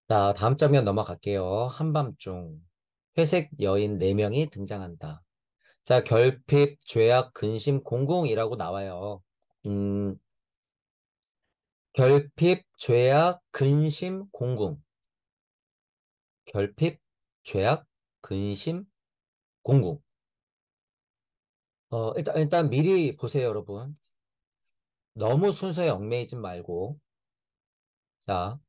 자, 다음 장면 넘어갈게요. 한밤중 회색 여인 4명이 등장한다. 자, 결핍, 죄악, 근심, 공공이라고 나와요. 음, 결핍, 죄악, 근심, 공공. 결핍, 죄악, 근심, 공공. 일단 미리 보세요, 여러분. 너무 순서에 얽매이지 말고. 자,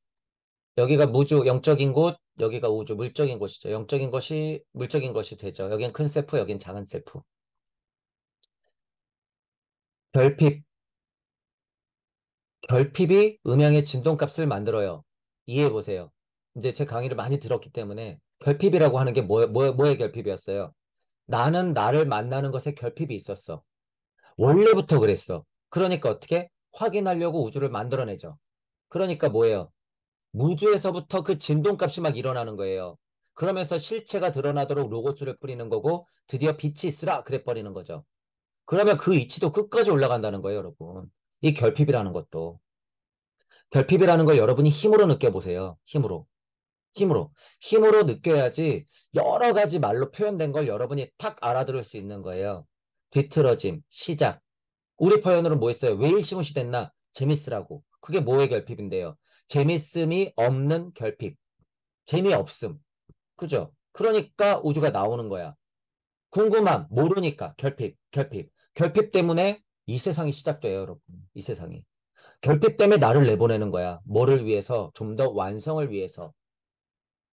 여기가 무주, 영적인 곳, 여기가 우주, 물적인 곳이죠. 영적인 것이, 물적인 것이 되죠. 여긴 큰 셀프, 여긴 작은 셀프. 결핍, 결핍이 음양의 진동값을 만들어요. 이해해 보세요. 이제 제 강의를 많이 들었기 때문에 결핍이라고 하는 게 뭐의 결핍이었어요? 나는 나를 만나는 것에 결핍이 있었어. 원래부터 그랬어. 그러니까 어떻게? 확인하려고 우주를 만들어내죠. 그러니까 뭐예요? 무주에서부터 그 진동값이 막 일어나는 거예요. 그러면서 실체가 드러나도록 로고스를 뿌리는 거고 드디어 빛이 있으라 그래 버리는 거죠. 그러면 그 이치도 끝까지 올라간다는 거예요, 여러분. 이 결핍이라는 것도. 결핍이라는 걸 여러분이 힘으로 느껴보세요. 힘으로. 힘으로. 힘으로 느껴야지 여러 가지 말로 표현된 걸 여러분이 탁 알아들을 수 있는 거예요. 뒤틀어짐, 시작. 우리 표현으로 뭐 있어요? 왜 일시무시 됐나? 재밌으라고. 그게 뭐의 결핍인데요? 재밌음이 없는 결핍. 재미없음. 그죠? 그러니까 우주가 나오는 거야. 궁금함, 모르니까 결핍, 결핍. 결핍 때문에 이 세상이 시작돼요, 여러분. 이 세상이. 결핍 때문에 나를 내보내는 거야. 뭐를 위해서? 좀 더 완성을 위해서.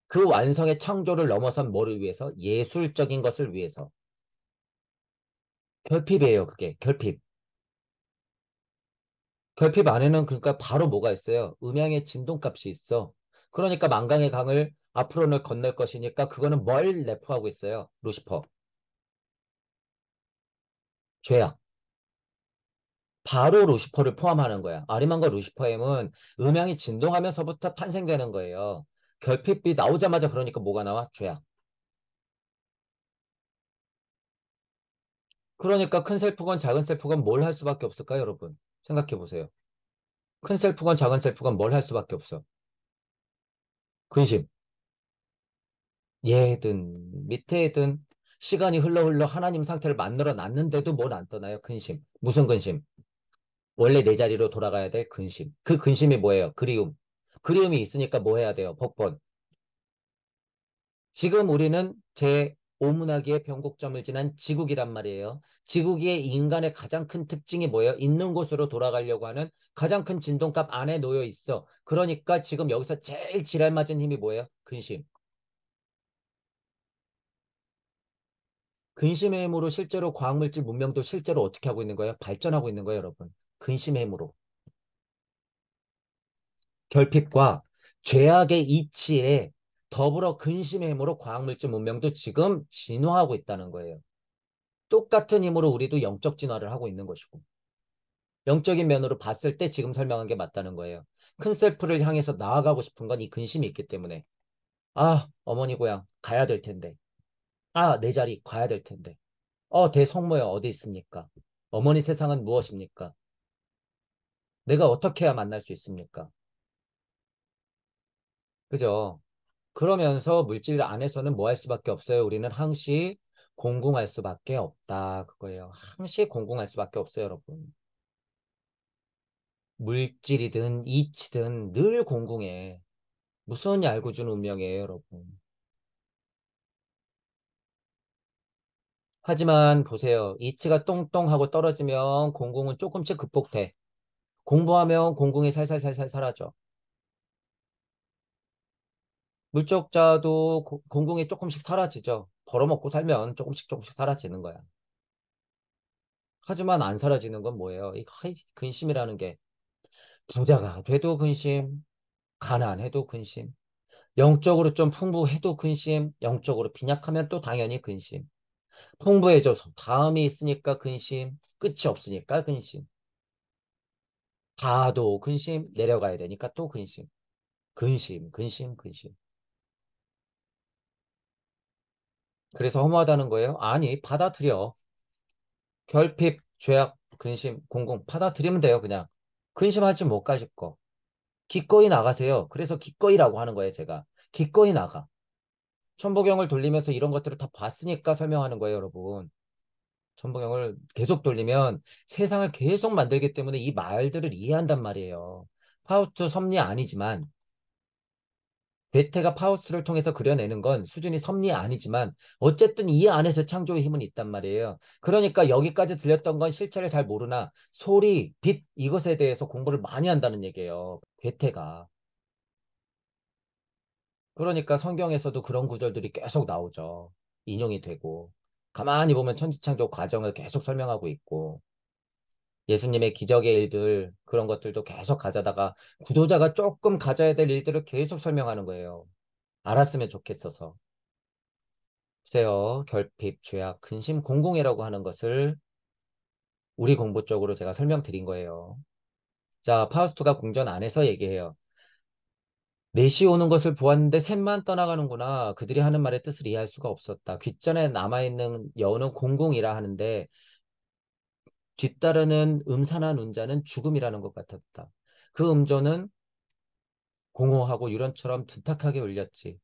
그 완성의 창조를 넘어선 뭐를 위해서? 예술적인 것을 위해서. 결핍이에요, 그게. 결핍. 결핍 안에는 그러니까 바로 뭐가 있어요? 음양의 진동값이 있어. 그러니까 만강의 강을 앞으로는 건널 것이니까 그거는 뭘 내포하고 있어요? 루시퍼. 죄악. 바로 루시퍼를 포함하는 거야. 아리만과 루시퍼엠은 음양이 진동하면서부터 탄생되는 거예요. 결핍이 나오자마자 그러니까 뭐가 나와? 죄악. 그러니까 큰 셀프건 작은 셀프건 뭘 할 수밖에 없을까요, 여러분? 생각해 보세요. 큰 셀프건 작은 셀프건 뭘 할 수밖에 없어. 근심. 얘든 밑에든 시간이 흘러 하나님 상태를 만들어 놨는데도 뭘 안 떠나요? 근심. 무슨 근심? 원래 내 자리로 돌아가야 될 근심. 그 근심이 뭐예요? 그리움. 그리움이 있으니까 뭐 해야 돼요? 복권. 지금 우리는 제 오문학기의 변곡점을 지난 지국이란 말이에요. 지국의 인간의 가장 큰 특징이 뭐예요? 있는 곳으로 돌아가려고 하는 가장 큰 진동값 안에 놓여 있어. 그러니까 지금 여기서 제일 지랄 맞은 힘이 뭐예요? 근심. 근심의 힘으로 실제로 과학물질 문명도 실제로 어떻게 하고 있는 거예요? 발전하고 있는 거예요, 여러분. 근심의 힘으로. 결핍과 죄악의 이치에 더불어 근심의 힘으로 과학물질 문명도 지금 진화하고 있다는 거예요. 똑같은 힘으로 우리도 영적 진화를 하고 있는 것이고. 영적인 면으로 봤을 때 지금 설명한 게 맞다는 거예요. 큰 셀프를 향해서 나아가고 싶은 건 이 근심이 있기 때문에. 아, 어머니 고향 가야 될 텐데. 아, 내 자리 가야 될 텐데. 대성모여 어디 있습니까? 어머니 세상은 무엇입니까? 내가 어떻게 해야 만날 수 있습니까? 그죠? 그러면서 물질 안에서는 뭐 할 수밖에 없어요. 우리는 항시 공공할 수밖에 없다. 그거예요. 항시 공공할 수밖에 없어요, 여러분. 물질이든 이치든 늘 공공해. 무슨 얄궂은 운명이에요, 여러분. 하지만 보세요. 이치가 똥똥하고 떨어지면 공공은 조금씩 극복돼. 공부하면 공공이 살살살살 사라져. 물적자도 공공이 조금씩 사라지죠. 벌어먹고 살면 조금씩 조금씩 사라지는 거야. 하지만 안 사라지는 건 뭐예요? 이 근심이라는 게 부자가 돼도 근심, 가난해도 근심, 영적으로 좀 풍부해도 근심, 영적으로 빈약하면 또 당연히 근심. 풍부해져서 다음이 있으니까 근심, 끝이 없으니까 근심. 가도 근심, 내려가야 되니까 또 근심. 근심, 근심, 근심. 그래서 허무하다는 거예요? 아니, 받아들여. 결핍, 죄악, 근심, 공공 받아들이면 돼요, 그냥. 근심하지 못가실 거. 기꺼이 나가세요. 그래서 기꺼이라고 하는 거예요, 제가. 기꺼이 나가. 천부경을 돌리면서 이런 것들을 다 봤으니까 설명하는 거예요, 여러분. 천부경을 계속 돌리면 세상을 계속 만들기 때문에 이 말들을 이해한단 말이에요. 파우스트 섭리 아니지만, 괴테가 파우스트를 통해서 그려내는 건 수준이 섭리 아니지만 어쨌든 이 안에서 창조의 힘은 있단 말이에요. 그러니까 여기까지 들렸던 건 실체를 잘 모르나 소리, 빛 이것에 대해서 공부를 많이 한다는 얘기예요. 괴테가. 그러니까 성경에서도 그런 구절들이 계속 나오죠. 인용이 되고. 가만히 보면 천지창조 과정을 계속 설명하고 있고 예수님의 기적의 일들 그런 것들도 계속 가져다가 구도자가 조금 가져야 될 일들을 계속 설명하는 거예요. 알았으면 좋겠어서. 보세요. 결핍, 죄악, 근심, 공공이라고 하는 것을 우리 공부 쪽으로 제가 설명드린 거예요. 자, 파우스트가 궁전 안에서 얘기해요. 넷이 오는 것을 보았는데 셋만 떠나가는구나. 그들이 하는 말의 뜻을 이해할 수가 없었다. 귓전에 남아있는 여우는 공공이라 하는데 뒤따르는 음산한 운자는 죽음이라는 것 같았다. 그 음조는 공허하고 유령처럼 둔탁하게 울렸지.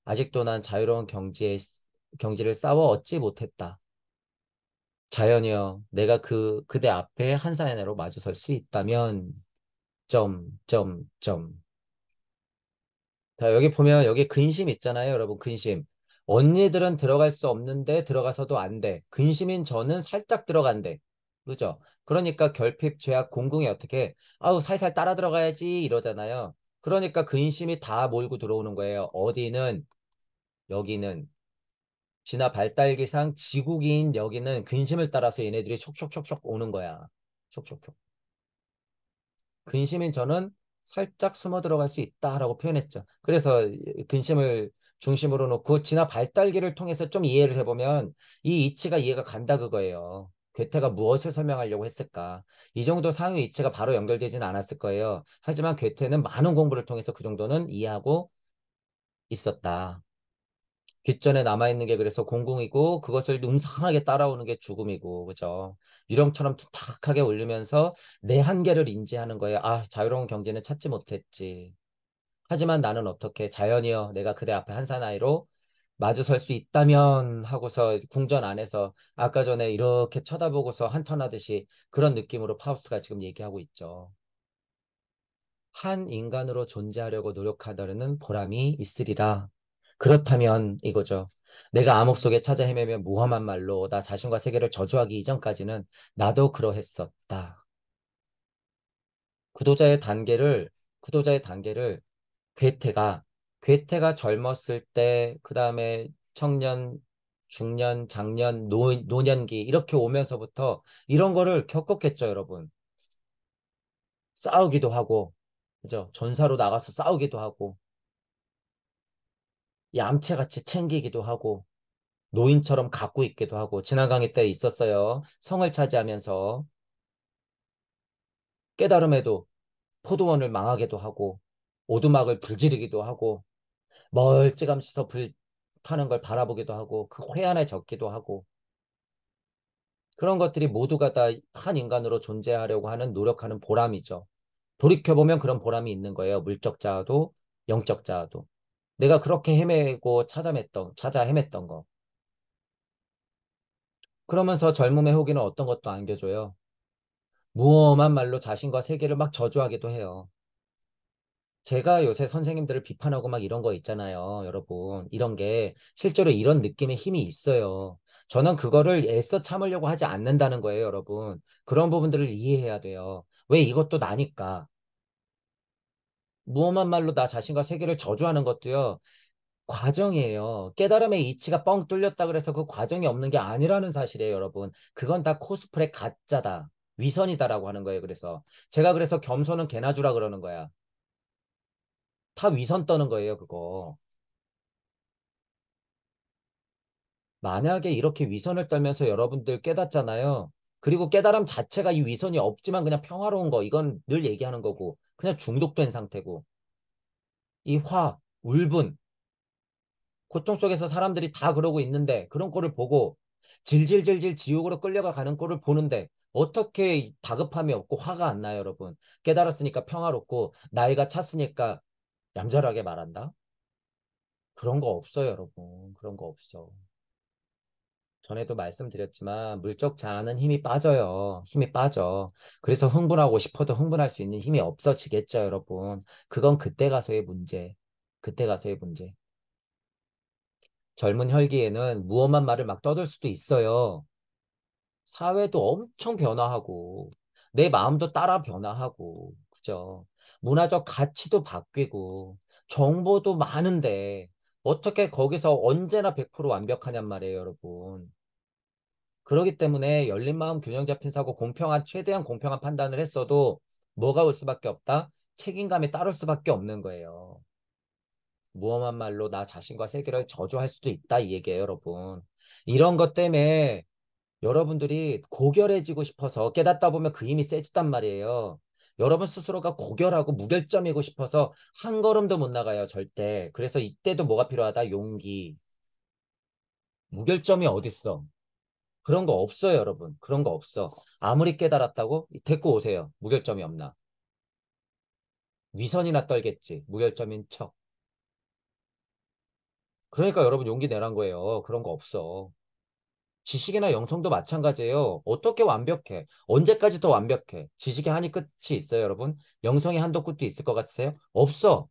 아직도 난 자유로운 경지를 싸워 얻지 못했다. 자연이여, 내가 그대 앞에 한 사연으로 마주설 수 있다면, 점. 자, 여기 보면 여기 근심 있잖아요, 여러분, 근심. 언니들은 들어갈 수 없는데 들어가서도 안 돼. 근심인 저는 살짝 들어간대. 그죠? 그러니까 결핍, 죄악, 공공이 어떻게, 아우, 살살 따라 들어가야지, 이러잖아요. 그러니까 근심이 다 몰고 들어오는 거예요. 어디는, 여기는. 진화 발달기상 지구기인 여기는 근심을 따라서 얘네들이 촉촉촉촉 오는 거야. 촉촉촉. 근심인 저는 살짝 숨어 들어갈 수 있다라고 표현했죠. 그래서 근심을 중심으로 놓고 진화 발달기를 통해서 좀 이해를 해보면 이 이치가 이해가 간다 그거예요. 괴테가 무엇을 설명하려고 했을까? 이 정도 상위 이치가 바로 연결되지는 않았을 거예요. 하지만 괴테는 많은 공부를 통해서 그 정도는 이해하고 있었다. 귓전에 남아있는 게 그래서 공공이고 그것을 음산하게 따라오는 게 죽음이고 그죠? 유령처럼 툭탁하게 울리면서 내 한계를 인지하는 거예요. 아, 자유로운 경지는 찾지 못했지. 하지만 나는 어떻게 자연이여 내가 그대 앞에 한 사나이로 마주설 수 있다면 하고서 궁전 안에서 아까 전에 이렇게 쳐다보고서 한탄하듯이 그런 느낌으로 파우스트가 지금 얘기하고 있죠. 한 인간으로 존재하려고 노력하다는 보람이 있으리라. 그렇다면 이거죠. 내가 암흑 속에 찾아 헤매며 무험한 말로 나 자신과 세계를 저주하기 이전까지는 나도 그러했었다. 구도자의 단계를 괴테가, 괴테가 젊었을 때, 그 다음에 청년, 중년, 장년, 노년기 이렇게 오면서부터 이런 거를 겪었겠죠, 여러분. 싸우기도 하고, 그죠? 전사로 나가서 싸우기도 하고, 얌체같이 챙기기도 하고 노인처럼 갖고 있기도 하고 지난 강의 때 있었어요. 성을 차지하면서 깨달음에도 포도원을 망하게도 하고 오두막을 불지르기도 하고 멀찌감치서 불 타는 걸 바라보기도 하고 그 회한에 적기도 하고 그런 것들이 모두가 다 한 인간으로 존재하려고 하는 노력하는 보람이죠. 돌이켜보면 그런 보람이 있는 거예요. 물적 자아도 영적 자아도. 내가 그렇게 헤매고 찾아 헤맸던 거. 그러면서 젊음의 후기는 어떤 것도 안겨줘요. 무엄한 말로 자신과 세계를 막 저주하기도 해요. 제가 요새 선생님들을 비판하고 막 이런 거 있잖아요, 여러분. 이런 게 실제로 이런 느낌의 힘이 있어요. 저는 그거를 애써 참으려고 하지 않는다는 거예요, 여러분. 그런 부분들을 이해해야 돼요. 왜 이것도 나니까. 무엄한 말로 나 자신과 세계를 저주하는 것도요, 과정이에요. 깨달음의 이치가 뻥 뚫렸다 그래서 그 과정이 없는 게 아니라는 사실이에요, 여러분. 그건 다 코스프레 가짜다. 위선이다라고 하는 거예요, 그래서. 제가 그래서 겸손은 개나 주라 그러는 거야. 다 위선 떠는 거예요, 그거. 만약에 이렇게 위선을 떨면서 여러분들 깨닫잖아요. 그리고 깨달음 자체가 이 위선이 없지만 그냥 평화로운 거, 이건 늘 얘기하는 거고, 그냥 중독된 상태고, 이 울분, 고통 속에서 사람들이 다 그러고 있는데, 그런 꼴을 보고, 질질질질 지옥으로 끌려가 가는 꼴을 보는데, 어떻게 다급함이 없고 화가 안 나요, 여러분? 깨달았으니까 평화롭고 나이가 찼으니까 얌전하게 말한다? 그런 거 없어요, 여러분. 그런 거 없어. 전에도 말씀드렸지만 물적 자아는 힘이 빠져요. 힘이 빠져. 그래서 흥분하고 싶어도 흥분할 수 있는 힘이 없어지겠죠, 여러분. 그건 그때 가서의 문제. 그때 가서의 문제. 젊은 혈기에는 무엄한 말을 막 떠들 수도 있어요. 사회도 엄청 변화하고 내 마음도 따라 변화하고 그죠? 문화적 가치도 바뀌고 정보도 많은데 어떻게 거기서 언제나 100% 완벽하냔 말이에요, 여러분. 그렇기 때문에 열린 마음 균형 잡힌 사고 공평한 최대한 공평한 판단을 했어도 뭐가 올 수밖에 없다? 책임감이 따를 수밖에 없는 거예요. 무엄한 말로 나 자신과 세계를 저주할 수도 있다 이 얘기예요, 여러분. 이런 것 때문에 여러분들이 고결해지고 싶어서 깨닫다 보면 그 힘이 세지단 말이에요. 여러분 스스로가 고결하고 무결점이고 싶어서 한 걸음도 못 나가요, 절대. 그래서 이때도 뭐가 필요하다? 용기. 무결점이 어딨어? 그런 거 없어요, 여러분. 그런 거 없어. 아무리 깨달았다고 데리고 오세요. 무결점이 없나? 위선이나 떨겠지. 무결점인 척. 그러니까 여러분 용기 내란 거예요. 그런 거 없어. 지식이나 영성도 마찬가지예요. 어떻게 완벽해? 언제까지 더 완벽해? 지식의 한이 끝이 있어요, 여러분? 영성의 한도 끝도 있을 것 같으세요? 없어.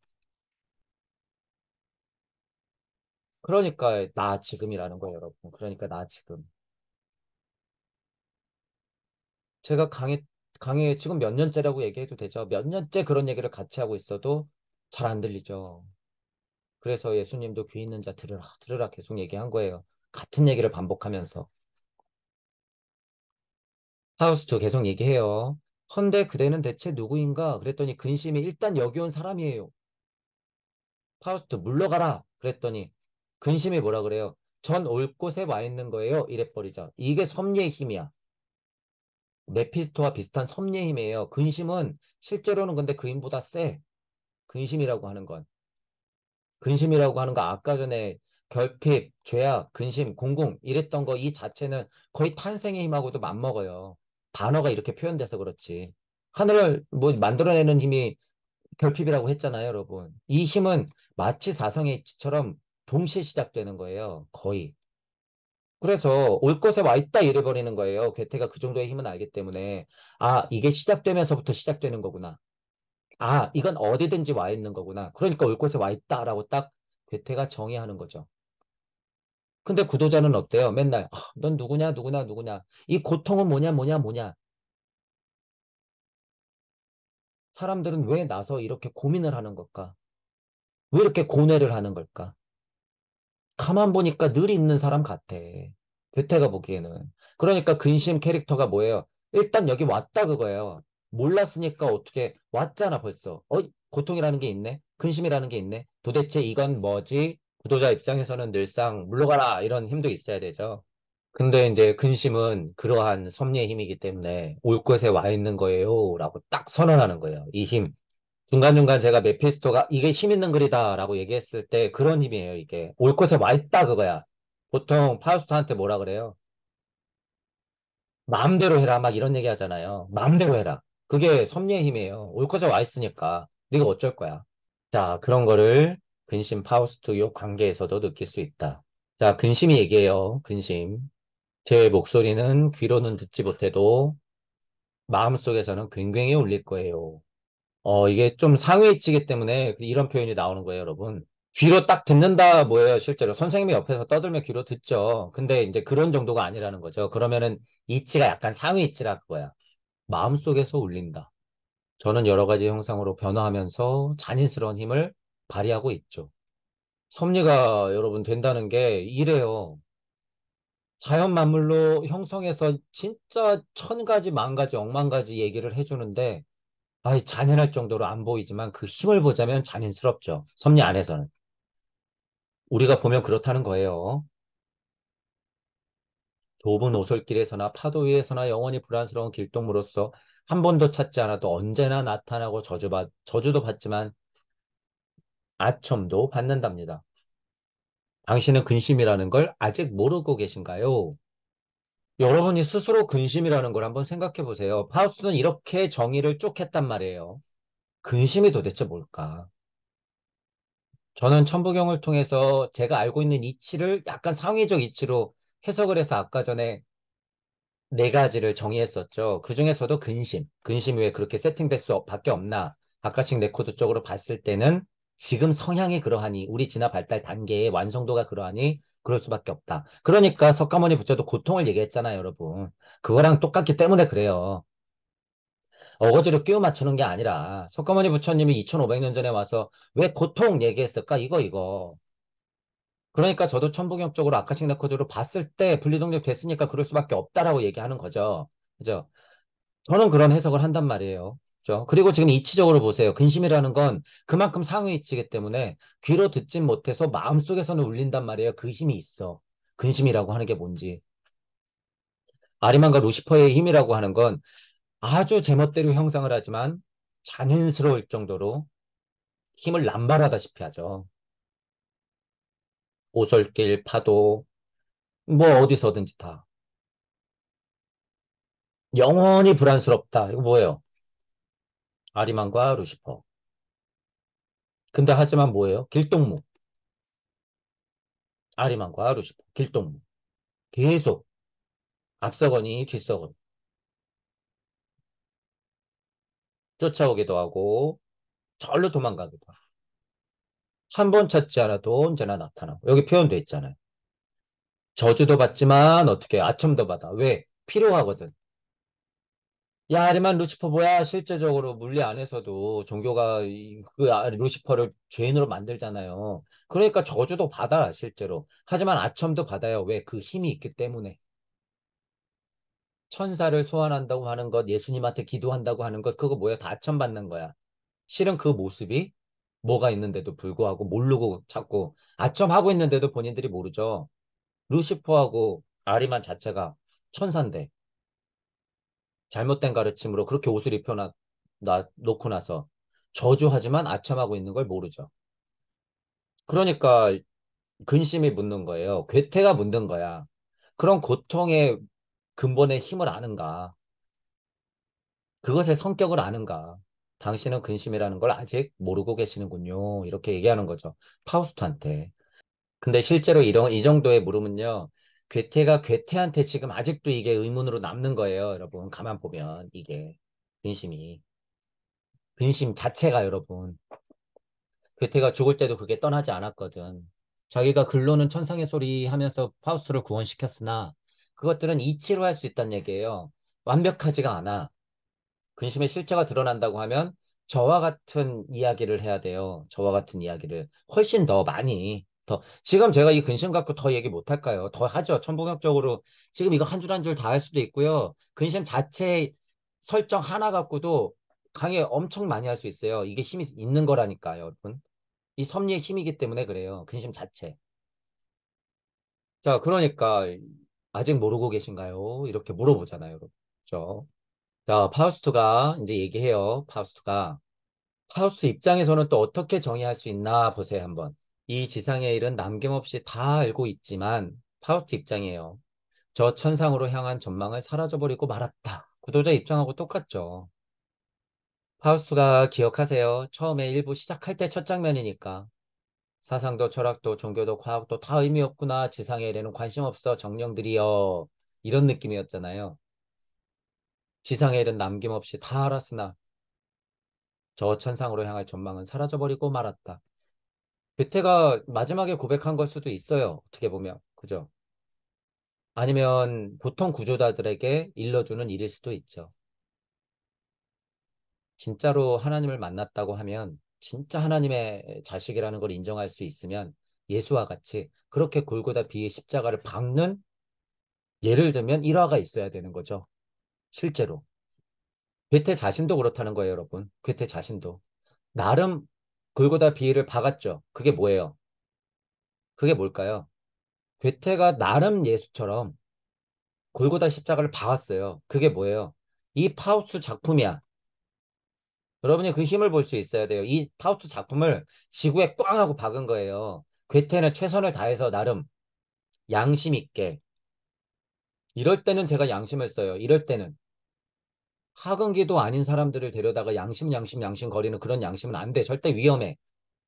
그러니까 나 지금이라는 거예요, 여러분. 그러니까 나 지금. 제가 강의 지금 몇 년째라고 얘기해도 되죠? 몇 년째 그런 얘기를 같이 하고 있어도 잘 안 들리죠. 그래서 예수님도 귀 있는 자 들으라, 들으라 계속 얘기한 거예요. 같은 얘기를 반복하면서. 하우스도 계속 얘기해요. 헌데 그대는 대체 누구인가? 그랬더니 근심이 일단 여기 온 사람이에요. 파우스트 물러가라. 그랬더니 근심이 뭐라 그래요? 전 올 곳에 와 있는 거예요. 이래버리죠. 이게 섭리의 힘이야. 메피스토와 비슷한 섭리의 힘이에요. 근심은 실제로는 근데 그 힘보다 세. 근심이라고 하는 건. 근심이라고 하는 거 아까 전에 결핍, 죄악, 근심, 공공 이랬던 거 이 자체는 거의 탄생의 힘하고도 맞먹어요. 단어가 이렇게 표현돼서 그렇지. 하늘을 뭐 만들어내는 힘이 결핍이라고 했잖아요, 여러분. 이 힘은 마치 사성의 이치처럼 동시에 시작되는 거예요, 거의. 그래서 올 것에 와 있다 이래버리는 거예요. 괴테가 그 정도의 힘은 알기 때문에. 아, 이게 시작되면서부터 시작되는 거구나. 아, 이건 어디든지 와 있는 거구나. 그러니까 올 곳에 와 있다라고 딱 괴테가 정의하는 거죠. 근데 구도자는 어때요? 맨날 넌 누구냐 누구냐 누구냐. 이 고통은 뭐냐 뭐냐 뭐냐. 사람들은 왜 나서 이렇게 고민을 하는 걸까? 왜 이렇게 고뇌를 하는 걸까? 가만 보니까 늘 있는 사람 같아. 괴테가 보기에는. 그러니까 근심 캐릭터가 뭐예요? 일단 여기 왔다 그거예요. 몰랐으니까 어떻게 왔잖아 벌써. 고통이라는 게 있네. 근심이라는 게 있네. 도대체 이건 뭐지? 구도자 입장에서는 늘상 물러가라 이런 힘도 있어야 되죠. 근데 이제 근심은 그러한 섭리의 힘이기 때문에 올 곳에 와 있는 거예요. 라고 딱 선언하는 거예요. 이 힘. 중간중간 제가 메피스토가 이게 힘 있는 글이다라고 얘기했을 때 그런 힘이에요, 이게. 올 곳에 와 있다, 그거야. 보통 파우스토한테 뭐라 그래요? 마음대로 해라, 막 이런 얘기 하잖아요. 마음대로 해라. 그게 섭리의 힘이에요. 올 곳에 와 있으니까. 네가 어쩔 거야. 자, 그런 거를 근심 파우스토 요 관계에서도 느낄 수 있다. 자, 근심이 얘기해요, 근심. 제 목소리는 귀로는 듣지 못해도 마음속에서는 굉장히 울릴 거예요. 이게 좀 상위치기 때문에 이런 표현이 나오는 거예요, 여러분. 귀로 딱 듣는다 뭐예요, 실제로. 선생님이 옆에서 떠들면 귀로 듣죠. 근데 이제 그런 정도가 아니라는 거죠. 그러면은 이치가 약간 상위치라 그거야. 마음속에서 울린다. 저는 여러 가지 형상으로 변화하면서 잔인스러운 힘을 발휘하고 있죠. 섭리가 여러분 된다는 게 이래요. 자연 만물로 형성해서 진짜 천 가지, 만 가지, 억만 가지 얘기를 해주는데 아이, 잔인할 정도로 안 보이지만 그 힘을 보자면 잔인스럽죠. 섭리 안에서는. 우리가 보면 그렇다는 거예요. 좁은 오솔길에서나 파도 위에서나 영원히 불안스러운 길동무로서 한 번도 찾지 않아도 언제나 나타나고 저주도 받지만 아첨도 받는답니다. 당신은 근심이라는 걸 아직 모르고 계신가요? 여러분이 스스로 근심이라는 걸 한번 생각해 보세요. 파우스트는 이렇게 정의를 쭉 했단 말이에요. 근심이 도대체 뭘까? 저는 천부경을 통해서 제가 알고 있는 이치를 약간 상위적 이치로 해석을 해서 아까 전에 네 가지를 정의했었죠. 그 중에서도 근심. 근심이 왜 그렇게 세팅될 수밖에 없나? 아카식 레코드 쪽으로 봤을 때는 지금 성향이 그러하니, 우리 진화 발달 단계의 완성도가 그러하니 그럴 수밖에 없다. 그러니까 석가모니 부처도 고통을 얘기했잖아요, 여러분. 그거랑 똑같기 때문에 그래요. 어거지로 끼워 맞추는 게 아니라 석가모니 부처님이 2500년 전에 와서 왜 고통 얘기했을까? 이거. 그러니까 저도 천부경적으로 아카식 레코드로 봤을 때 분리동력 됐으니까 그럴 수밖에 없다라고 얘기하는 거죠. 그죠? 저는 그런 해석을 한단 말이에요. 그죠? 그리고 지금 이치적으로 보세요. 근심이라는 건 그만큼 상위 이치이기 때문에 귀로 듣진 못해서 마음속에서는 울린단 말이에요. 그 힘이 있어. 근심이라고 하는 게 뭔지. 아리만과 루시퍼의 힘이라고 하는 건 아주 제멋대로 형상을 하지만 잔인스러울 정도로 힘을 남발하다시피 하죠. 오솔길, 파도, 뭐 어디서든지 다. 영원히 불안스럽다. 이거 뭐예요? 아리만과 루시퍼. 근데 하지만 뭐예요? 길동무. 아리만과 루시퍼. 길동무. 계속 앞서거니 뒤서거니 쫓아오기도 하고 절로 도망가기도 하고 한 번 찾지 않아도 언제나 나타나고 여기 표현돼 있잖아요. 저주도 받지만 어떻게 아첨도 받아. 왜? 필요하거든. 야, 아리만 루시퍼 뭐야? 실제적으로 물리 안에서도 종교가 루시퍼를 죄인으로 만들잖아요. 그러니까 저주도 받아, 실제로. 하지만 아첨도 받아요. 왜? 그 힘이 있기 때문에. 천사를 소환한다고 하는 것, 예수님한테 기도한다고 하는 것, 그거 뭐야? 다 아첨받는 거야. 실은 그 모습이 뭐가 있는데도 불구하고 모르고 자꾸 아첨하고 있는데도 본인들이 모르죠. 루시퍼하고 아리만 자체가 천사인데 잘못된 가르침으로 그렇게 옷을 놓고 나서 저주하지만 아첨하고 있는 걸 모르죠. 그러니까 근심이 묻는 거예요. 괴테가 묻는 거야. 그런 고통의 근본의 힘을 아는가? 그것의 성격을 아는가? 당신은 근심이라는 걸 아직 모르고 계시는군요. 이렇게 얘기하는 거죠. 파우스트한테. 근데 실제로 이 정도의 물음은요, 괴테가 괴테한테 지금 아직도 이게 의문으로 남는 거예요, 여러분. 가만 보면, 이게. 근심이. 근심 자체가, 여러분. 괴테가 죽을 때도 그게 떠나지 않았거든. 자기가 글로는 천상의 소리 하면서 파우스트를 구원시켰으나, 그것들은 이치로 할 수 있다는 얘기예요. 완벽하지가 않아. 근심의 실체가 드러난다고 하면 저와 같은 이야기를 해야 돼요. 저와 같은 이야기를. 훨씬 더 많이. 지금 제가 이 근심 갖고 더 얘기 못 할까요? 더 하죠. 천부경적으로. 지금 이거 한 줄 한 줄 다 할 수도 있고요. 근심 자체 설정 하나 갖고도 강의 엄청 많이 할 수 있어요. 이게 힘이 있는 거라니까요, 여러분. 이 섭리의 힘이기 때문에 그래요. 근심 자체. 자, 그러니까 아직 모르고 계신가요? 이렇게 물어보잖아요, 여러분. 그죠? 자, 파우스트가 이제 얘기해요. 파우스트 입장에서는 또 어떻게 정의할 수 있나 보세요, 한번. 이 지상의 일은 남김없이 다 알고 있지만 파우스트 입장이에요. 저 천상으로 향한 전망을 사라져버리고 말았다. 구도자 입장하고 똑같죠. 파우스트가 기억하세요. 처음에 일부 시작할 때 첫 장면이니까. 사상도 철학도 종교도 과학도 다 의미 없구나. 지상의 일에는 관심 없어. 정령들이여. 이런 느낌이었잖아요. 지상의 일은 남김없이 다 알았으나 저 천상으로 향할 전망은 사라져버리고 말았다. 괴테가 마지막에 고백한 걸 수도 있어요. 어떻게 보면. 그죠? 아니면 보통 구조자들에게 일러주는 일일 수도 있죠. 진짜로 하나님을 만났다고 하면 진짜 하나님의 자식이라는 걸 인정할 수 있으면 예수와 같이 그렇게 골고다 비의 십자가를 박는 예를 들면 일화가 있어야 되는 거죠. 실제로. 괴테 자신도 그렇다는 거예요, 여러분. 괴테 자신도. 나름 골고다 비를 박았죠. 그게 뭐예요? 그게 뭘까요? 괴테가 나름 예수처럼 골고다 십자가를 박았어요. 그게 뭐예요? 이 파우스트 작품이야. 여러분이 그 힘을 볼 수 있어야 돼요. 이 파우스트 작품을 지구에 꽝 하고 박은 거예요. 괴테는 최선을 다해서 나름 양심 있게 이럴 때는 제가 양심을 써요. 이럴 때는. 하근기도 아닌 사람들을 데려다가 양심 거리는 그런 양심은 안 돼. 절대 위험해.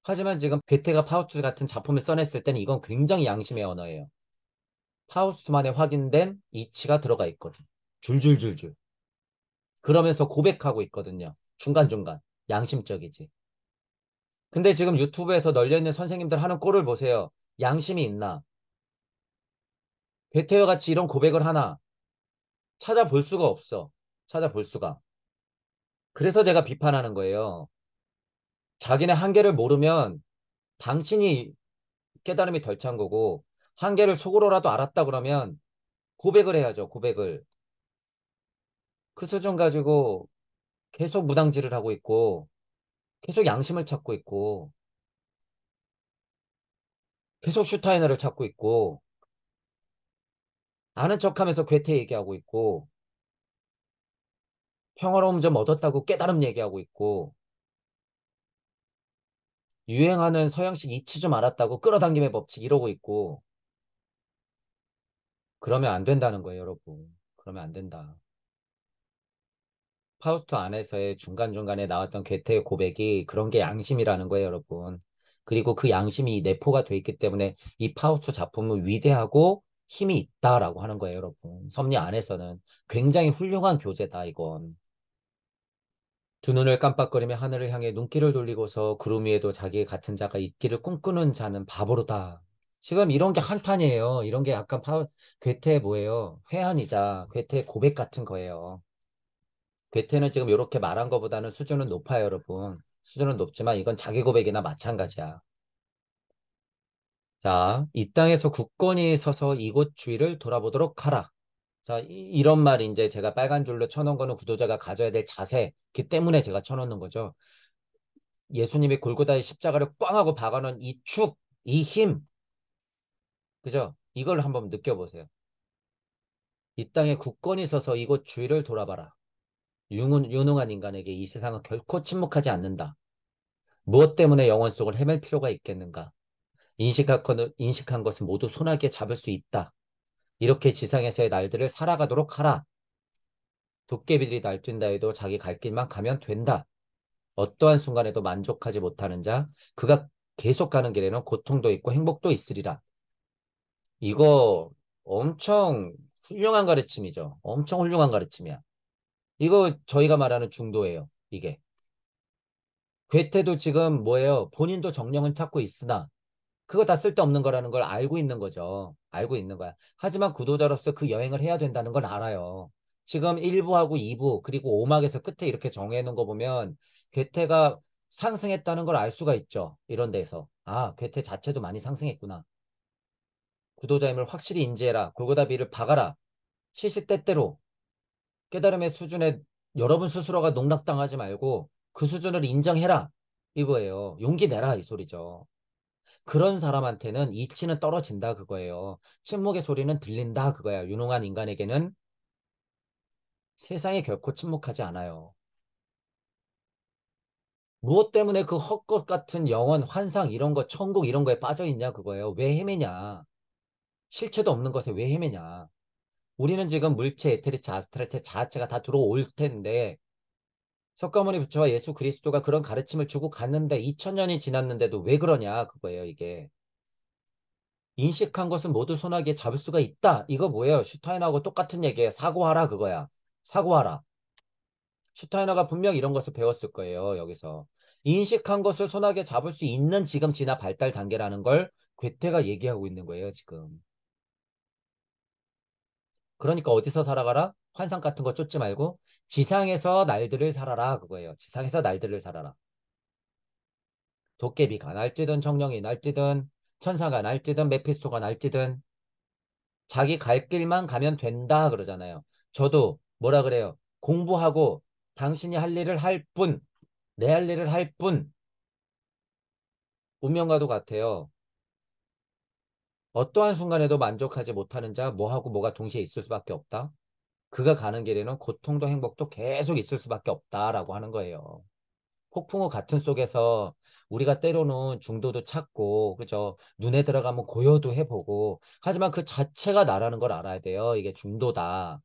하지만 지금 괴테가 파우스트 같은 작품을 써냈을 때는 이건 굉장히 양심의 언어예요. 파우스트만의 확인된 이치가 들어가 있거든. 줄줄줄줄. 그러면서 고백하고 있거든요. 중간중간. 양심적이지. 근데 지금 유튜브에서 널려있는 선생님들 하는 꼴을 보세요. 양심이 있나? 괴테와 같이 이런 고백을 하나? 찾아볼 수가 없어. 찾아볼 수가. 그래서 제가 비판하는 거예요. 자기네 한계를 모르면 당신이 깨달음이 덜 찬 거고, 한계를 속으로라도 알았다 그러면 고백을 해야죠. 고백을. 그 수준 가지고 계속 무당질을 하고 있고, 계속 양심을 찾고 있고, 계속 슈타이너를 찾고 있고, 아는 척하면서 괴테 얘기하고 있고, 평화로움 좀 얻었다고 깨달음 얘기하고 있고, 유행하는 서양식 이치 좀 알았다고 끌어당김의 법칙 이러고 있고, 그러면 안 된다는 거예요, 여러분. 그러면 안 된다. 파우스트 안에서의 중간중간에 나왔던 괴테의 고백이 그런 게 양심이라는 거예요, 여러분. 그리고 그 양심이 내포가 돼 있기 때문에 이 파우스트 작품은 위대하고 힘이 있다라고 하는 거예요, 여러분. 섭리 안에서는 굉장히 훌륭한 교재다, 이건. 두 눈을 깜빡거리며 하늘을 향해 눈길을 돌리고서 구름 위에도 자기의 같은 자가 있기를 꿈꾸는 자는 바보로다. 지금 이런 게 한탄이에요. 이런 게 약간 괴테의 뭐예요? 회한이자 괴테의 고백 같은 거예요. 괴테는 지금 이렇게 말한 것보다는 수준은 높아요, 여러분. 수준은 높지만 이건 자기 고백이나 마찬가지야. 자, 이 땅에서 굳건히 서서 이곳 주위를 돌아보도록 하라. 자, 이런 말이 이제 제가 빨간 줄로 쳐놓은 거는 구도자가 가져야 될 자세기 때문에 제가 쳐놓는 거죠. 예수님이 골고다의 십자가를 꽝 하고 박아놓은 이 축, 이 힘, 그죠? 이걸 한번 느껴보세요. 이 땅에 굳건히 서서 이곳 주위를 돌아봐라. 유능한 인간에게 이 세상은 결코 침묵하지 않는다. 무엇 때문에 영원 속을 헤맬 필요가 있겠는가? 인식한 것은 모두 손아귀에 잡을 수 있다. 이렇게 지상에서의 날들을 살아가도록 하라. 도깨비들이 날뛴다 해도 자기 갈 길만 가면 된다. 어떠한 순간에도 만족하지 못하는 자, 그가 계속 가는 길에는 고통도 있고 행복도 있으리라. 이거 엄청 훌륭한 가르침이죠. 엄청 훌륭한 가르침이야. 이거 저희가 말하는 중도예요. 이게. 괴테도 지금 뭐예요? 본인도 정령을 찾고 있으나 그거 다 쓸데없는 거라는 걸 알고 있는 거죠. 알고 있는 거야. 하지만 구도자로서 그 여행을 해야 된다는 걸 알아요. 지금 1부하고 2부 그리고 오막에서 끝에 이렇게 정해놓은 거 보면 괴테가 상승했다는 걸 알 수가 있죠. 이런 데서. 아, 괴테 자체도 많이 상승했구나. 구도자임을 확실히 인지해라. 골고다비를 박아라. 시시때때로 깨달음의 수준에 여러분 스스로가 농락당하지 말고 그 수준을 인정해라. 이거예요. 용기 내라 이 소리죠. 그런 사람한테는 이치는 떨어진다 그거예요. 침묵의 소리는 들린다 그거야. 유능한 인간에게는 세상에 결코 침묵하지 않아요. 무엇 때문에 그 헛것 같은 영원, 환상 이런 거, 천국 이런 거에 빠져 있냐 그거예요. 왜 헤매냐. 실체도 없는 것에 왜 헤매냐. 우리는 지금 물체, 에테리체, 아스트랄체 자체가 다 들어올 텐데 석가모니 부처와 예수 그리스도가 그런 가르침을 주고 갔는데 2000년이 지났는데도 왜 그러냐 그거예요 이게. 인식한 것은 모두 손아귀에 잡을 수가 있다. 이거 뭐예요? 슈타이너하고 똑같은 얘기예요. 사고하라 그거야. 사고하라. 슈타이너가 분명 이런 것을 배웠을 거예요. 여기서. 인식한 것을 손아귀에 잡을 수 있는 지금 진화 발달 단계라는 걸 괴테가 얘기하고 있는 거예요. 지금. 그러니까 어디서 살아가라? 환상 같은 거 쫓지 말고 지상에서 날들을 살아라 그거예요. 지상에서 날들을 살아라. 도깨비가 날뛰든 정령이 날뛰든 천사가 날뛰든 메피스토가 날뛰든 자기 갈 길만 가면 된다 그러잖아요. 저도 뭐라 그래요? 공부하고 당신이 할 일을 할 뿐, 내 할 일을 할 뿐, 운명과도 같아요. 어떠한 순간에도 만족하지 못하는 자, 뭐하고 뭐가 동시에 있을 수밖에 없다. 그가 가는 길에는 고통도 행복도 계속 있을 수밖에 없다라고 하는 거예요. 폭풍우 같은 속에서 우리가 때로는 중도도 찾고, 그죠? 눈에 들어가면 고려도 해보고, 하지만 그 자체가 나라는 걸 알아야 돼요. 이게 중도다.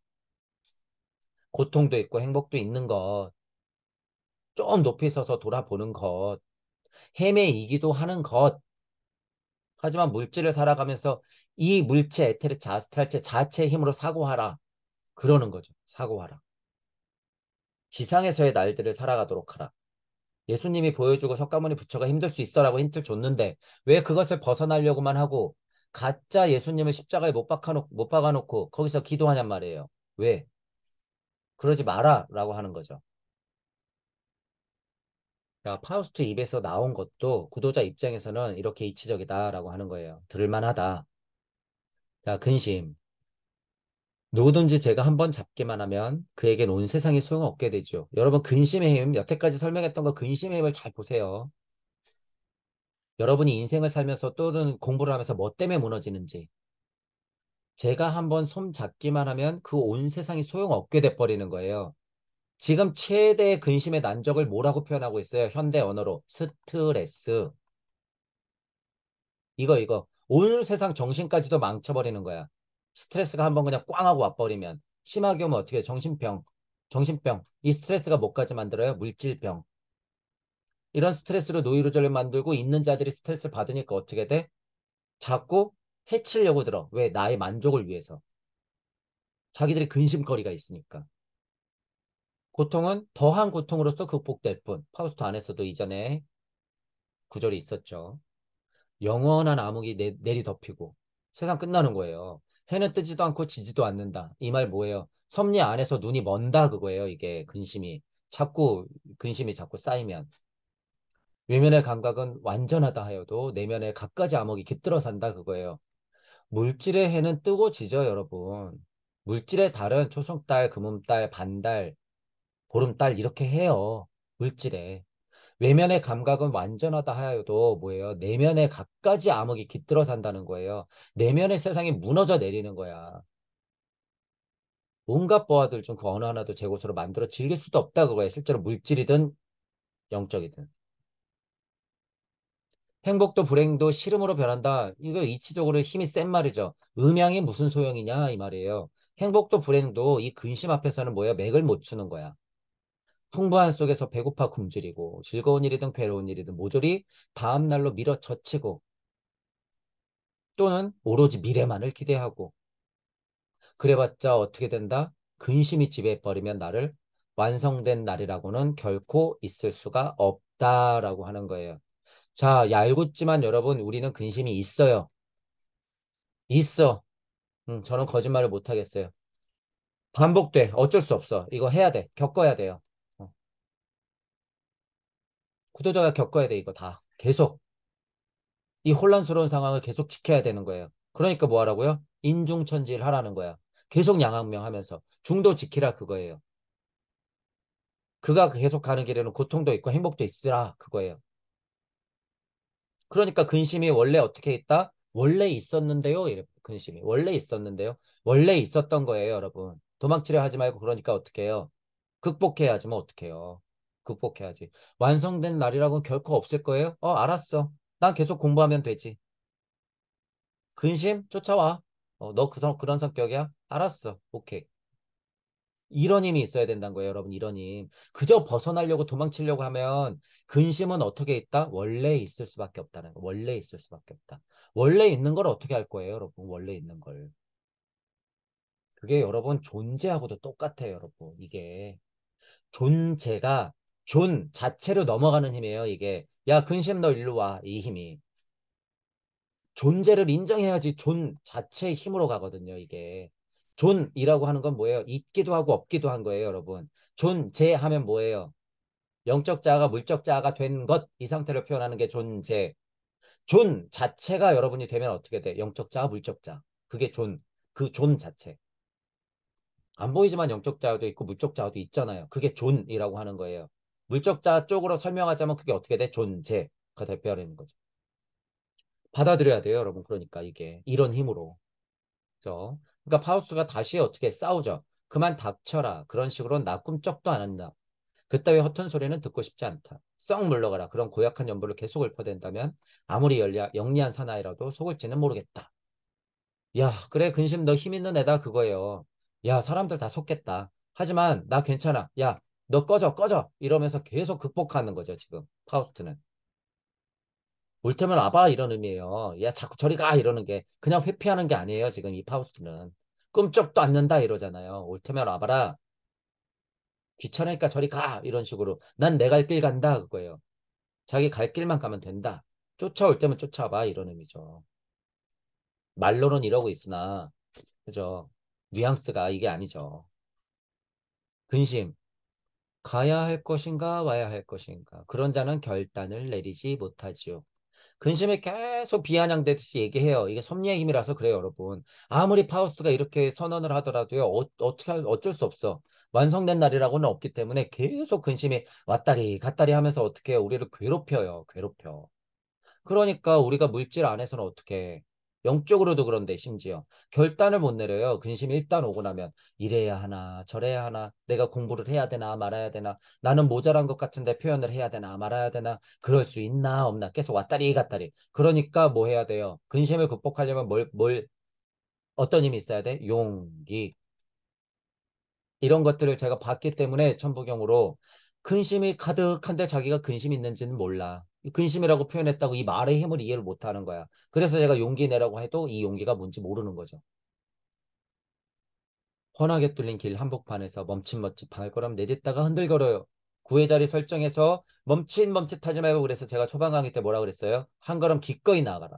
고통도 있고 행복도 있는 것. 좀 높이 서서 돌아보는 것. 헤매이기도 하는 것. 하지만 물질을 살아가면서 이 물체, 에테르 자스탈체 자체의 힘으로 사고하라. 그러는 거죠. 사고하라. 지상에서의 날들을 살아가도록 하라. 예수님이 보여주고 석가모니 부처가 힘들 수 있어라고 힌트를 줬는데 왜 그것을 벗어나려고만 하고 가짜 예수님을 십자가에 못 박아놓고 거기서 기도하냔 말이에요. 왜? 그러지 마라 라고 하는 거죠. 자, 파우스트 입에서 나온 것도 구도자 입장에서는 이렇게 이치적이다라고 하는 거예요. 들을만하다. 자, 근심. 누구든지 제가 한번 잡기만 하면 그에겐 온 세상이 소용없게 되죠. 여러분, 근심의 힘, 여태까지 설명했던 거 근심의 힘을 잘 보세요. 여러분이 인생을 살면서 또는 공부를 하면서 뭐 때문에 무너지는지. 제가 한번 손 잡기만 하면 그 온 세상이 소용없게 돼버리는 거예요. 지금 최대의 근심의 난적을 뭐라고 표현하고 있어요? 현대 언어로. 스트레스. 이거. 온 세상 정신까지도 망쳐버리는 거야. 스트레스가 한번 그냥 꽝 하고 와버리면. 심하게 오면 어떻게 해? 정신병. 정신병. 이 스트레스가 뭐까지 만들어요? 물질병. 이런 스트레스로 노이로제를 만들고 있는 자들이 스트레스를 받으니까 어떻게 돼? 자꾸 해치려고 들어. 왜? 나의 만족을 위해서. 자기들이 근심거리가 있으니까. 고통은 더한 고통으로서 극복될 뿐. 파우스트 안에서도 이전에 구절이 있었죠. 영원한 암흑이 내리 덮이고 세상 끝나는 거예요. 해는 뜨지도 않고 지지도 않는다. 이 말 뭐예요? 섭리 안에서 눈이 먼다 그거예요. 이게 근심이 자꾸 쌓이면 외면의 감각은 완전하다 하여도 내면의 갖가지 암흑이 깃들어 산다 그거예요. 물질의 해는 뜨고 지죠, 여러분. 물질의 달은 초승달, 금음달, 반달, 보름달 이렇게 해요. 물질에. 외면의 감각은 완전하다 하여도 뭐예요? 내면의 갖가지 암흑이 깃들어 산다는 거예요. 내면의 세상이 무너져 내리는 거야. 온갖 보아들 중 그 어느 하나도 제 것으로 만들어 즐길 수도 없다 그거예요. 실제로 물질이든 영적이든. 행복도 불행도 싫음으로 변한다. 이거 이치적으로 힘이 센 말이죠. 음양이 무슨 소용이냐 이 말이에요. 행복도 불행도 이 근심 앞에서는 뭐예요? 맥을 못 추는 거야. 풍부한 속에서 배고파 굶주리고 즐거운 일이든 괴로운 일이든 모조리 다음 날로 밀어젖히고 또는 오로지 미래만을 기대하고 그래봤자 어떻게 된다? 근심이 지배해버리면 나를 완성된 날이라고는 결코 있을 수가 없다라고 하는 거예요. 자, 얄궂지만 여러분 우리는 근심이 있어요. 있어. 저는 거짓말을 못하겠어요. 반복돼. 어쩔 수 없어. 이거 해야 돼. 겪어야 돼요. 어, 구도자가 겪어야 돼, 이거 다. 계속. 이 혼란스러운 상황을 계속 지켜야 되는 거예요. 그러니까 뭐 하라고요? 인중천지를 하라는 거야. 계속 양악명하면서 중도 지키라 그거예요. 그가 계속 가는 길에는 고통도 있고 행복도 있으라 그거예요. 그러니까 근심이 원래 어떻게 있다? 원래 있었는데요. 이래 근심이 원래 있었는데요. 원래 있었던 거예요, 여러분. 도망치려 하지 말고 그러니까 어떻게 해요? 극복해야지 뭐 어떻게 해요? 극복해야지. 완성된 날이라고는 결코 없을 거예요. 알았어. 난 계속 공부하면 되지. 근심 쫓아와. 너 그런 성격이야? 알았어. 오케이. 이런 힘이 있어야 된다는 거예요, 여러분. 이런 힘. 그저 벗어나려고 도망치려고 하면 근심은 어떻게 있다? 원래 있을 수밖에 없다는 거. 원래 있을 수밖에 없다. 원래 있는 걸 어떻게 할 거예요, 여러분? 원래 있는 걸. 그게 여러분 존재하고도 똑같아요, 여러분. 이게 존재가 존 자체로 넘어가는 힘이에요, 이게. 야, 근심 너 일로 와. 이 힘이. 존재를 인정해야지 존 자체의 힘으로 가거든요, 이게. 존이라고 하는 건 뭐예요? 있기도 하고 없기도 한 거예요, 여러분. 존재하면 뭐예요? 영적 자아가 물적 자아가 된 것, 이 상태를 표현하는 게 존재. 존 자체가 여러분이 되면 어떻게 돼? 영적 자아, 물적 자아. 그게 그 존 자체. 안 보이지만 영적 자아도 있고 물적 자아도 있잖아요. 그게 존이라고 하는 거예요. 물적 자아 쪽으로 설명하자면 그게 어떻게 돼? 존재가 대표하는 거죠. 받아들여야 돼요, 여러분. 그러니까 이게 이런 힘으로. 그죠? 그러니까 파우스가 다시 어떻게 싸우죠. 그만 닥쳐라. 그런 식으로 나 꿈쩍도 안 한다. 그따위 허튼 소리는 듣고 싶지 않다. 썩 물러가라. 그런 고약한 연보를 계속 읊어댄다면 아무리 영리한 사나이라도 속을지는 모르겠다. 야, 그래, 근심 너 힘 있는 애다 그거예요. 야, 사람들 다 속겠다. 하지만 나 괜찮아. 야, 너 꺼져, 꺼져. 이러면서 계속 극복하는 거죠, 지금. 파우스트는. 올 테면 와봐 이런 의미예요. 야, 자꾸 저리 가 이러는 게 그냥 회피하는 게 아니에요, 지금 이 파우스트는. 끔쩍도 않는다 이러잖아요. 올 테면 와봐라. 귀찮으니까 저리 가 이런 식으로. 난 내 갈 길 간다 그거예요. 자기 갈 길만 가면 된다. 쫓아올 때면 쫓아봐 이런 의미죠. 말로는 이러고 있으나 그죠? 뉘앙스가 이게 아니죠. 근심. 가야 할 것인가 와야 할 것인가. 그런 자는 결단을 내리지 못하지요. 근심에 계속 비아냥대듯이 얘기해요. 이게 섭리의 힘이라서 그래요, 여러분. 아무리 파우스가 이렇게 선언을 하더라도요, 어쩔 수 없어. 완성된 날이라고는 없기 때문에 계속 근심이 왔다리 갔다리 하면서 어떻게 해요? 우리를 괴롭혀요, 괴롭혀. 그러니까 우리가 물질 안에서는 어떻게 해? 영적으로도 그런데 심지어 결단을 못 내려요. 근심이 일단 오고 나면 이래야 하나 저래야 하나 내가 공부를 해야 되나 말아야 되나 나는 모자란 것 같은데 표현을 해야 되나 말아야 되나 그럴 수 있나 없나 계속 왔다리 갔다리. 그러니까 뭐 해야 돼요? 근심을 극복하려면 어떤 힘이 있어야 돼? 용기. 이런 것들을 제가 봤기 때문에 천부경으로 근심이 가득한데 자기가 근심이 있는지는 몰라. 근심이라고 표현했다고 이 말의 힘을 이해를 못하는 거야. 그래서 제가 용기 내라고 해도 이 용기가 뭔지 모르는 거죠. 훤하게 뚫린 길 한복판에서 멈칫멈칫 발걸음 내딛다가 흔들거려요. 구의 자리 설정해서 멈칫멈칫하지 말고 그래서 제가 초반 강의 때 뭐라 그랬어요? 한 걸음 기꺼이 나아가라.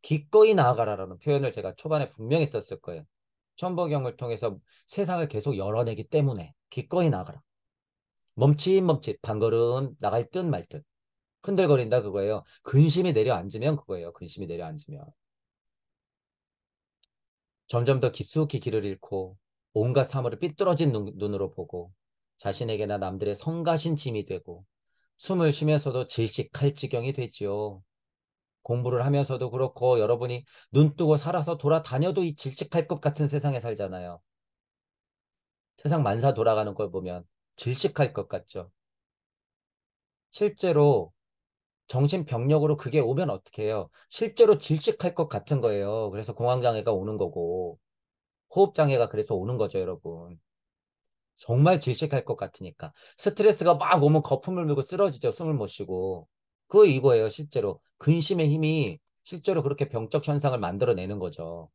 기꺼이 나아가라라는 표현을 제가 초반에 분명히 썼을 거예요. 천부경을 통해서 세상을 계속 열어내기 때문에 기꺼이 나아가라. 멈칫멈칫 반걸음 나갈 듯 말 듯. 흔들거린다 그거예요. 근심이 내려앉으면 그거예요. 근심이 내려앉으면. 점점 더 깊숙이 길을 잃고 온갖 사물을 삐뚤어진 눈으로 보고 자신에게나 남들의 성가신 짐이 되고 숨을 쉬면서도 질식할 지경이 되지요. 공부를 하면서도 그렇고 여러분이 눈 뜨고 살아서 돌아다녀도 이 질식할 것 같은 세상에 살잖아요. 세상 만사 돌아가는 걸 보면 질식할 것 같죠. 실제로 정신병력으로 그게 오면 어떻게 해요? 실제로 질식할 것 같은 거예요. 그래서 공황장애가 오는 거고, 호흡장애가 그래서 오는 거죠, 여러분. 정말 질식할 것 같으니까. 스트레스가 막 오면 거품을 물고 쓰러지죠, 숨을 못 쉬고. 그거 이거예요, 실제로. 근심의 힘이 실제로 그렇게 병적 현상을 만들어내는 거죠.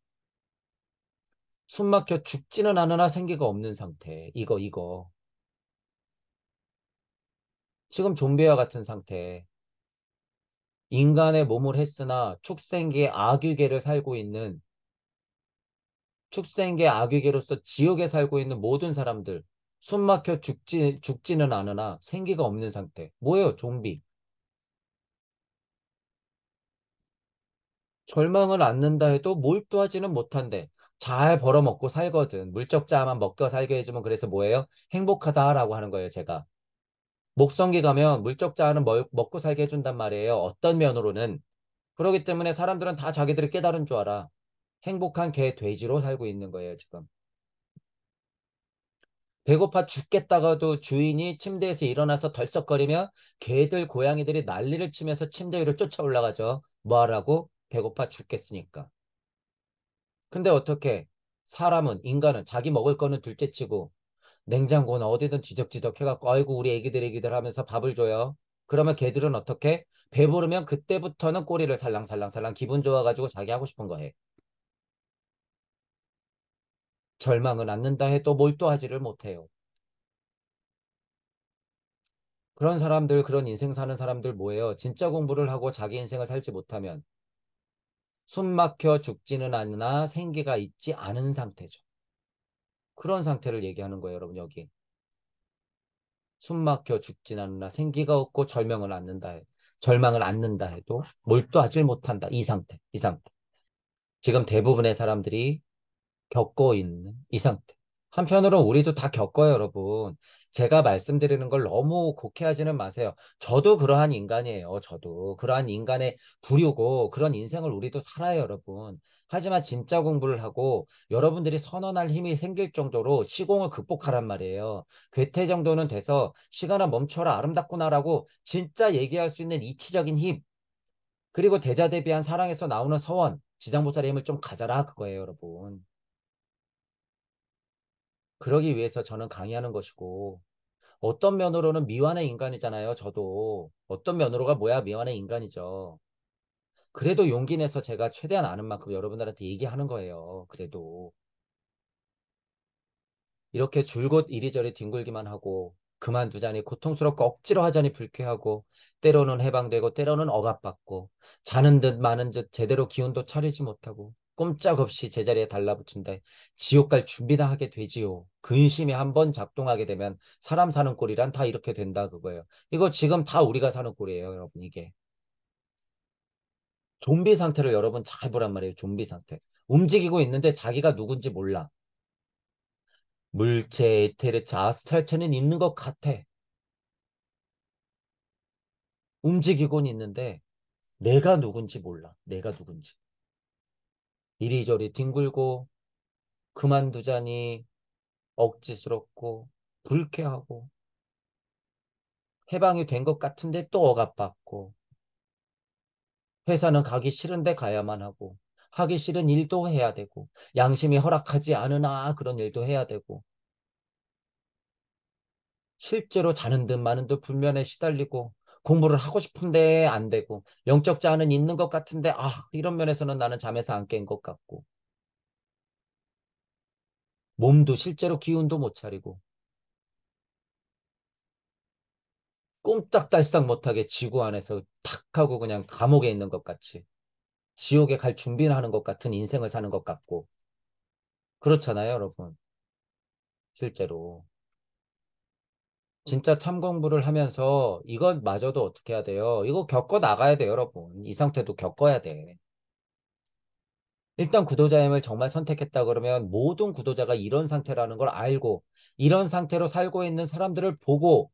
숨 막혀 죽지는 않으나 생기가 없는 상태. 이거. 지금 좀비와 같은 상태. 인간의 몸을 했으나 축생계의 악유계를 살고 있는 축생계 악유계로서 지옥에 살고 있는 모든 사람들 숨 막혀 죽지는 않으나 생기가 없는 상태. 뭐예요? 좀비. 절망을 않는다 해도 몰두하지는 못한대. 잘 벌어먹고 살거든. 물적 자아만 먹고 살게 해주면 그래서 뭐예요? 행복하다라고 하는 거예요, 제가. 목성기 가면 물적 자아는 먹고 살게 해준단 말이에요. 어떤 면으로는. 그렇기 때문에 사람들은 다 자기들이 깨달은 줄 알아. 행복한 개, 돼지로 살고 있는 거예요, 지금. 배고파 죽겠다가도 주인이 침대에서 일어나서 덜썩거리며 개들, 고양이들이 난리를 치면서 침대 위로 쫓아 올라가죠. 뭐 하라고? 배고파 죽겠으니까. 근데 어떻게 사람은, 인간은 자기 먹을 거는 둘째치고 냉장고는 어디든 지적지적 해갖고 아이고 우리 애기들 하면서 밥을 줘요. 그러면 개들은 어떻게? 배부르면 그때부터는 꼬리를 살랑살랑살랑 기분 좋아가지고 자기 하고 싶은 거 해. 절망은 않는다 해도 몰두하지를 못해요. 그런 사람들, 그런 인생 사는 사람들 뭐예요? 진짜 공부를 하고 자기 인생을 살지 못하면 숨 막혀 죽지는 않으나 생기가 있지 않은 상태죠. 그런 상태를 얘기하는 거예요, 여러분, 여기. 숨 막혀 죽지는 않으나 생기가 없고 절망을 않는다 해도 몰두하지 못한다. 이 상태, 이 상태. 지금 대부분의 사람들이 겪고 있는 이 상태. 한편으로는 우리도 다 겪어요, 여러분. 제가 말씀드리는 걸 너무 곡해하지는 마세요. 저도 그러한 인간이에요, 저도. 그러한 인간의 부류고 그런 인생을 우리도 살아요, 여러분. 하지만 진짜 공부를 하고 여러분들이 선언할 힘이 생길 정도로 시공을 극복하란 말이에요. 괴테 정도는 돼서 시간아 멈춰라, 아름답구나라고 진짜 얘기할 수 있는 이치적인 힘, 그리고 대자대비한 사랑에서 나오는 서원, 지장보살의 힘을 좀 가져라, 그거예요, 여러분. 그러기 위해서 저는 강의하는 것이고, 어떤 면으로는 미완의 인간이잖아요, 저도. 어떤 면으로가 뭐야, 미완의 인간이죠. 그래도 용기 내서 제가 최대한 아는 만큼 여러분들한테 얘기하는 거예요, 그래도. 이렇게 줄곧 이리저리 뒹굴기만 하고, 그만두자니 고통스럽고 억지로 하자니 불쾌하고, 때로는 해방되고, 때로는 억압받고, 자는 듯 마는 듯 제대로 기운도 차리지 못하고, 꼼짝없이 제자리에 달라붙은다. 지옥 갈 준비나 하게 되지요. 근심이 한번 작동하게 되면 사람 사는 꼴이란 다 이렇게 된다, 그거예요. 이거 지금 다 우리가 사는 꼴이에요, 여러분, 이게. 좀비 상태를 여러분 잘 보란 말이에요, 좀비 상태. 움직이고 있는데 자기가 누군지 몰라. 물체, 에테르체, 아스트랄체는 있는 것 같아. 움직이곤 있는데 내가 누군지 몰라. 내가 누군지. 이리저리 뒹굴고 그만두자니 억지스럽고 불쾌하고 해방이 된 것 같은데 또 억압받고 회사는 가기 싫은데 가야만 하고 하기 싫은 일도 해야 되고 양심이 허락하지 않으나 그런 일도 해야 되고 실제로 자는 듯 마는 듯 불면에 시달리고 공부를 하고 싶은데 안 되고 영적 자아는 있는 것 같은데 이런 면에서는 나는 잠에서 안 깬 것 같고 몸도 실제로 기운도 못 차리고 꼼짝달싹 못하게 지구 안에서 탁 하고 그냥 감옥에 있는 것 같이 지옥에 갈 준비를 하는 것 같은 인생을 사는 것 같고 그렇잖아요, 여러분. 실제로. 진짜 참공부를 하면서 이것마저도 어떻게 해야 돼요? 이거 겪어 나가야 돼요, 여러분. 이 상태도 겪어야 돼. 일단 구도자임을 정말 선택했다 그러면 모든 구도자가 이런 상태라는 걸 알고 이런 상태로 살고 있는 사람들을 보고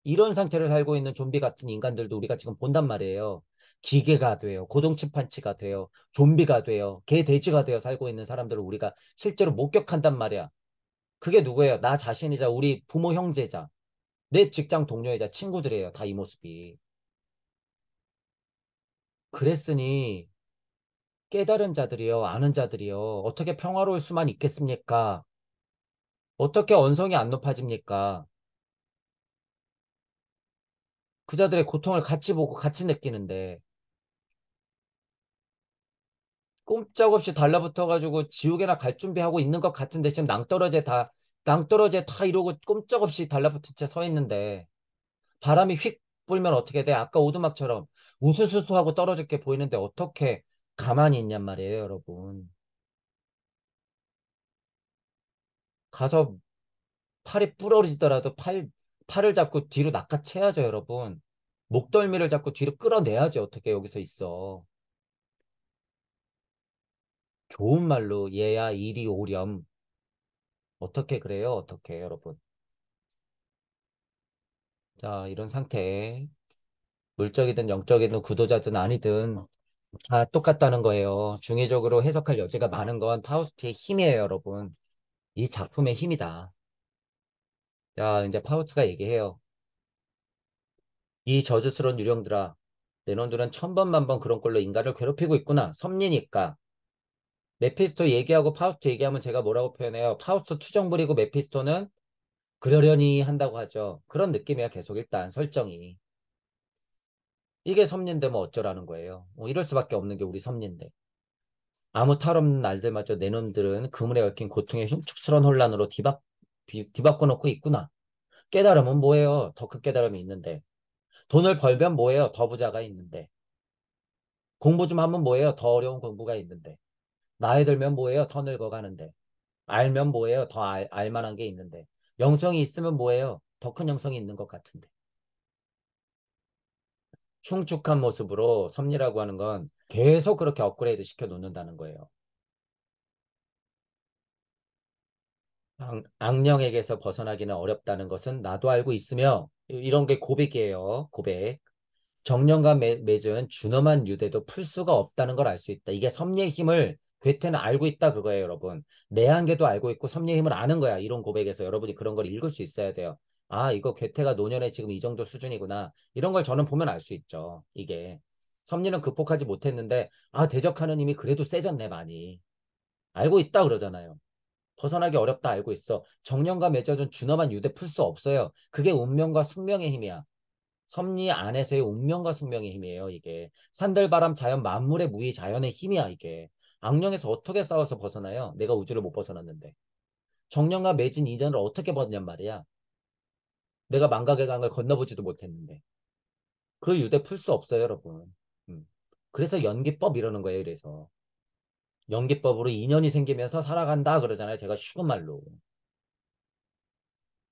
이런 상태를 살고 있는 좀비 같은 인간들도 우리가 지금 본단 말이에요. 기계가 돼요. 고동침판치가 돼요. 좀비가 돼요. 개, 돼지가 되어 살고 있는 사람들을 우리가 실제로 목격한단 말이야. 그게 누구예요? 나 자신이자 우리 부모 형제자, 내 직장 동료이자 친구들이에요. 다 이 모습이. 그랬으니 깨달은 자들이요. 아는 자들이요. 어떻게 평화로울 수만 있겠습니까? 어떻게 언성이 안 높아집니까? 그 자들의 고통을 같이 보고 같이 느끼는데 꼼짝없이 달라붙어가지고 지옥에나 갈 준비하고 있는 것 같은데 지금 낭떠러지에 다 이러고 꼼짝없이 달라붙은 채 서 있는데 바람이 휙 불면 어떻게 돼? 아까 오두막처럼 우수수수하고 떨어질 게 보이는데 어떻게 가만히 있냔 말이에요, 여러분. 가서 팔이 부러지더라도 팔을 잡고 뒤로 낚아채야죠, 여러분. 목덜미를 잡고 뒤로 끌어내야지 어떻게 여기서 있어. 좋은 말로 얘야 이리 오렴. 어떻게 그래요? 어떻게 여러분. 자, 이런 상태. 물적이든 영적이든 구도자든 아니든 다 똑같다는 거예요. 중의적으로 해석할 여지가 많은 건 파우스트의 힘이에요, 여러분. 이 작품의 힘이다. 자, 이제 파우스트가 얘기해요. 이 저주스러운 유령들아, 내 놈들은 천번 만번 그런 꼴로 인간을 괴롭히고 있구나. 섭리니까. 메피스토 얘기하고 파우스트 얘기하면 제가 뭐라고 표현해요? 파우스트 투정 부리고 메피스토는 그러려니 한다고 하죠. 그런 느낌이야, 계속 일단 설정이. 이게 섭리인데 뭐 어쩌라는 거예요. 이럴 수밖에 없는 게 우리 섭리인데. 아무 탈 없는 날들마저 내 놈들은 그물에 얽힌 고통의 흉측스러운 혼란으로 뒤바꿔 놓고 있구나. 깨달음은 뭐예요? 더 큰 깨달음이 있는데. 돈을 벌면 뭐예요? 더 부자가 있는데. 공부 좀 하면 뭐예요? 더 어려운 공부가 있는데. 나이 들면 뭐예요? 더 늙어가는데. 알면 뭐예요? 더 알만한 게 있는데. 영성이 있으면 뭐예요? 더 큰 영성이 있는 것 같은데. 흉측한 모습으로 섭리라고 하는 건 계속 그렇게 업그레이드 시켜 놓는다는 거예요. 악령에게서 벗어나기는 어렵다는 것은 나도 알고 있으며 이런 게 고백이에요. 고백. 정령과 맺은 준엄한 유대도 풀 수가 없다는 걸 알 수 있다. 이게 섭리의 힘을 괴테는 알고 있다 그거예요, 여러분. 내 한계도 알고 있고 섭리의 힘을 아는 거야. 이런 고백에서 여러분이 그런 걸 읽을 수 있어야 돼요. 아, 이거 괴테가 노년에 지금 이 정도 수준이구나. 이런 걸 저는 보면 알 수 있죠. 이게. 섭리는 극복하지 못했는데 아, 대적하는 힘이 그래도 세졌네, 많이. 알고 있다 그러잖아요. 벗어나기 어렵다 알고 있어. 정령과 맺어준 준엄한 유대 풀 수 없어요. 그게 운명과 숙명의 힘이야. 섭리 안에서의 운명과 숙명의 힘이에요, 이게. 산들바람 자연 만물의 무의 자연의 힘이야, 이게. 악령에서 어떻게 싸워서 벗어나요? 내가 우주를 못 벗어났는데. 정령과 맺은 인연을 어떻게 벗냔 말이야. 내가 망각의 강을 건너보지도 못했는데. 그 유대 풀 수 없어요, 여러분. 음. 그래서 연기법 이러는 거예요, 이래서. 연기법으로 인연이 생기면서 살아간다 그러잖아요, 제가 쉬운 말로.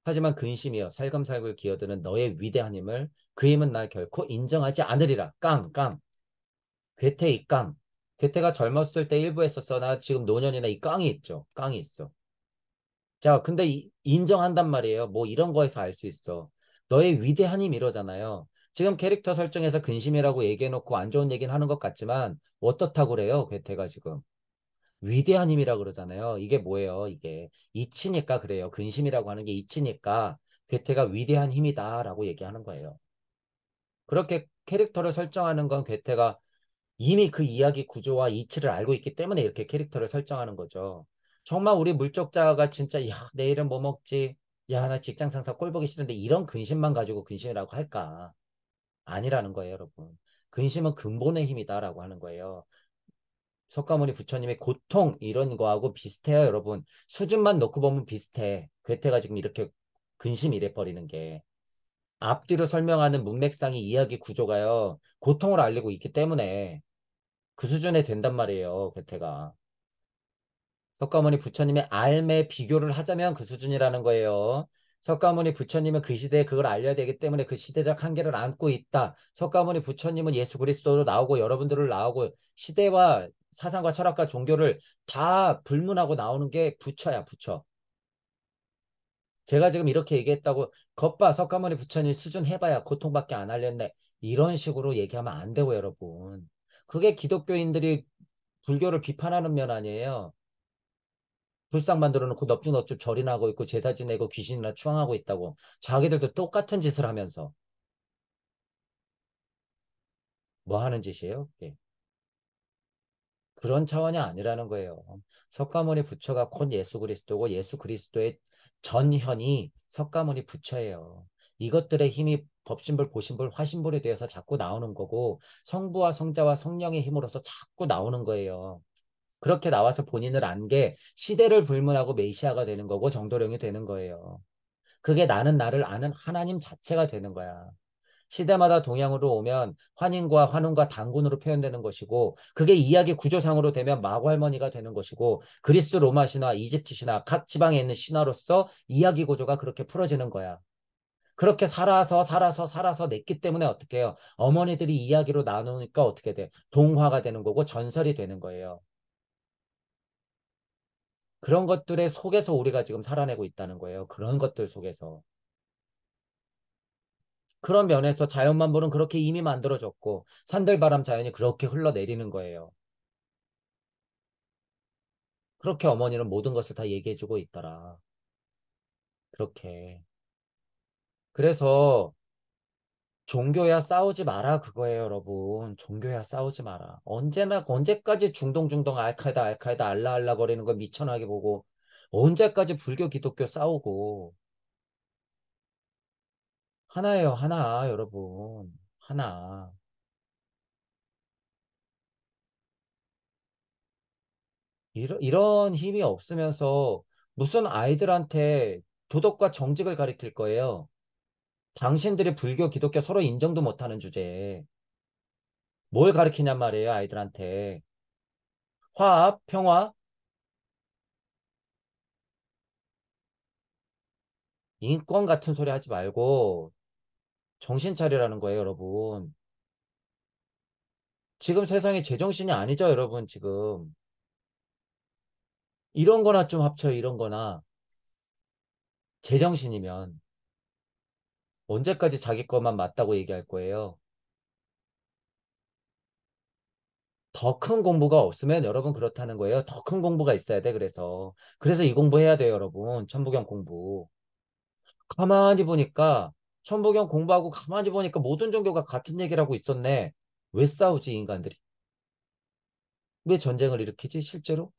하지만 근심이여 살금살글 기어드는 너의 위대한 힘을 그 힘은 나 결코 인정하지 않으리라. 깡. 괴테 이 깡. 괴테가 젊었을 때 일부 했었어. 나 지금 노년이나 이 깡이 있죠. 깡이 있어. 자, 근데 인정한단 말이에요. 뭐 이런 거에서 알 수 있어. 너의 위대한 힘 이러잖아요. 지금 캐릭터 설정에서 근심이라고 얘기해놓고 안 좋은 얘기는 하는 것 같지만 어떻다고 그래요? 괴테가 지금. 위대한 힘이라 그러잖아요. 이게 뭐예요? 이게 이치니까 그래요. 근심이라고 하는 게 이치니까 괴테가 위대한 힘이다라고 얘기하는 거예요. 그렇게 캐릭터를 설정하는 건 괴테가 이미 그 이야기 구조와 이치를 알고 있기 때문에 이렇게 캐릭터를 설정하는 거죠. 정말 우리 물적자가 진짜 야 내일은 뭐 먹지? 야 나 직장 상사 꼴 보기 싫은데 이런 근심만 가지고 근심이라고 할까? 아니라는 거예요, 여러분. 근심은 근본의 힘이다라고 하는 거예요. 석가모니 부처님의 고통 이런 거하고 비슷해요, 여러분. 수준만 놓고 보면 비슷해. 괴테가 지금 이렇게 근심 이래 버리는 게. 앞뒤로 설명하는 문맥상의 이야기 구조가요. 고통을 알리고 있기 때문에 그 수준에 된단 말이에요, 괴테가. 석가모니 부처님의 삶에 비교를 하자면 그 수준이라는 거예요. 석가모니 부처님은 그 시대에 그걸 알려야 되기 때문에 그 시대적 한계를 안고 있다. 석가모니 부처님은 예수 그리스도로 나오고 여러분들을 나오고 시대와 사상과 철학과 종교를 다 불문하고 나오는 게 부처야, 부처. 제가 지금 이렇게 얘기했다고 겉봐 석가모니 부처님 수준 해봐야 고통밖에 안 알렸네. 이런 식으로 얘기하면 안 되고 여러분. 그게 기독교인들이 불교를 비판하는 면 아니에요. 불상 만들어 놓고 넙죽넙죽 절이나 하고 있고 제사 지내고 귀신이나 추앙하고 있다고. 자기들도 똑같은 짓을 하면서 뭐 하는 짓이에요? 예. 그런 차원이 아니라는 거예요. 석가모니 부처가 곧 예수 그리스도고 예수 그리스도의 전현이 석가모니 부처예요. 이것들의 힘이 법신불, 보신불, 화신불이 되어서 자꾸 나오는 거고 성부와 성자와 성령의 힘으로서 자꾸 나오는 거예요. 그렇게 나와서 본인을 안 게 시대를 불문하고 메시아가 되는 거고 정도령이 되는 거예요. 그게 나는 나를 아는 하나님 자체가 되는 거야. 시대마다 동양으로 오면 환인과 환웅과 단군으로 표현되는 것이고 그게 이야기 구조상으로 되면 마구할머니가 되는 것이고 그리스 로마 신화, 이집트 신화 각 지방에 있는 신화로서 이야기 구조가 그렇게 풀어지는 거야. 그렇게 살아서 냈기 때문에 어떻게 해요? 어머니들이 이야기로 나누니까 어떻게 돼? 동화가 되는 거고 전설이 되는 거예요. 그런 것들의 속에서 우리가 지금 살아내고 있다는 거예요. 그런 것들 속에서. 그런 면에서 자연만물은 그렇게 이미 만들어졌고 산들바람 자연이 그렇게 흘러내리는 거예요. 그렇게 어머니는 모든 것을 다 얘기해주고 있더라. 그렇게. 그래서 종교야 싸우지 마라 그거예요, 여러분. 종교야 싸우지 마라. 언제나 언제까지 중동중동 알카에다 알라알라 거리는 거 미천하게 보고 언제까지 불교 기독교 싸우고 하나예요, 하나, 여러분. 하나. 이런 힘이 없으면서 무슨 아이들한테 도덕과 정직을 가리킬 거예요. 당신들이 불교, 기독교 서로 인정도 못하는 주제에 뭘 가리키냔 말이에요, 아이들한테. 화합, 평화, 인권 같은 소리 하지 말고 정신 차리라는 거예요, 여러분. 지금 세상이 제정신이 아니죠, 여러분, 지금. 이런 거나 좀 합쳐요, 이런 거나. 제정신이면 언제까지 자기 것만 맞다고 얘기할 거예요? 더 큰 공부가 없으면 여러분 그렇다는 거예요. 더 큰 공부가 있어야 돼. 그래서 이 공부해야 돼요, 여러분. 천부경 공부. 가만히 보니까 천부경 공부하고 가만히 보니까 모든 종교가 같은 얘기를 하고 있었네. 왜 싸우지, 인간들이? 왜 전쟁을 일으키지, 실제로?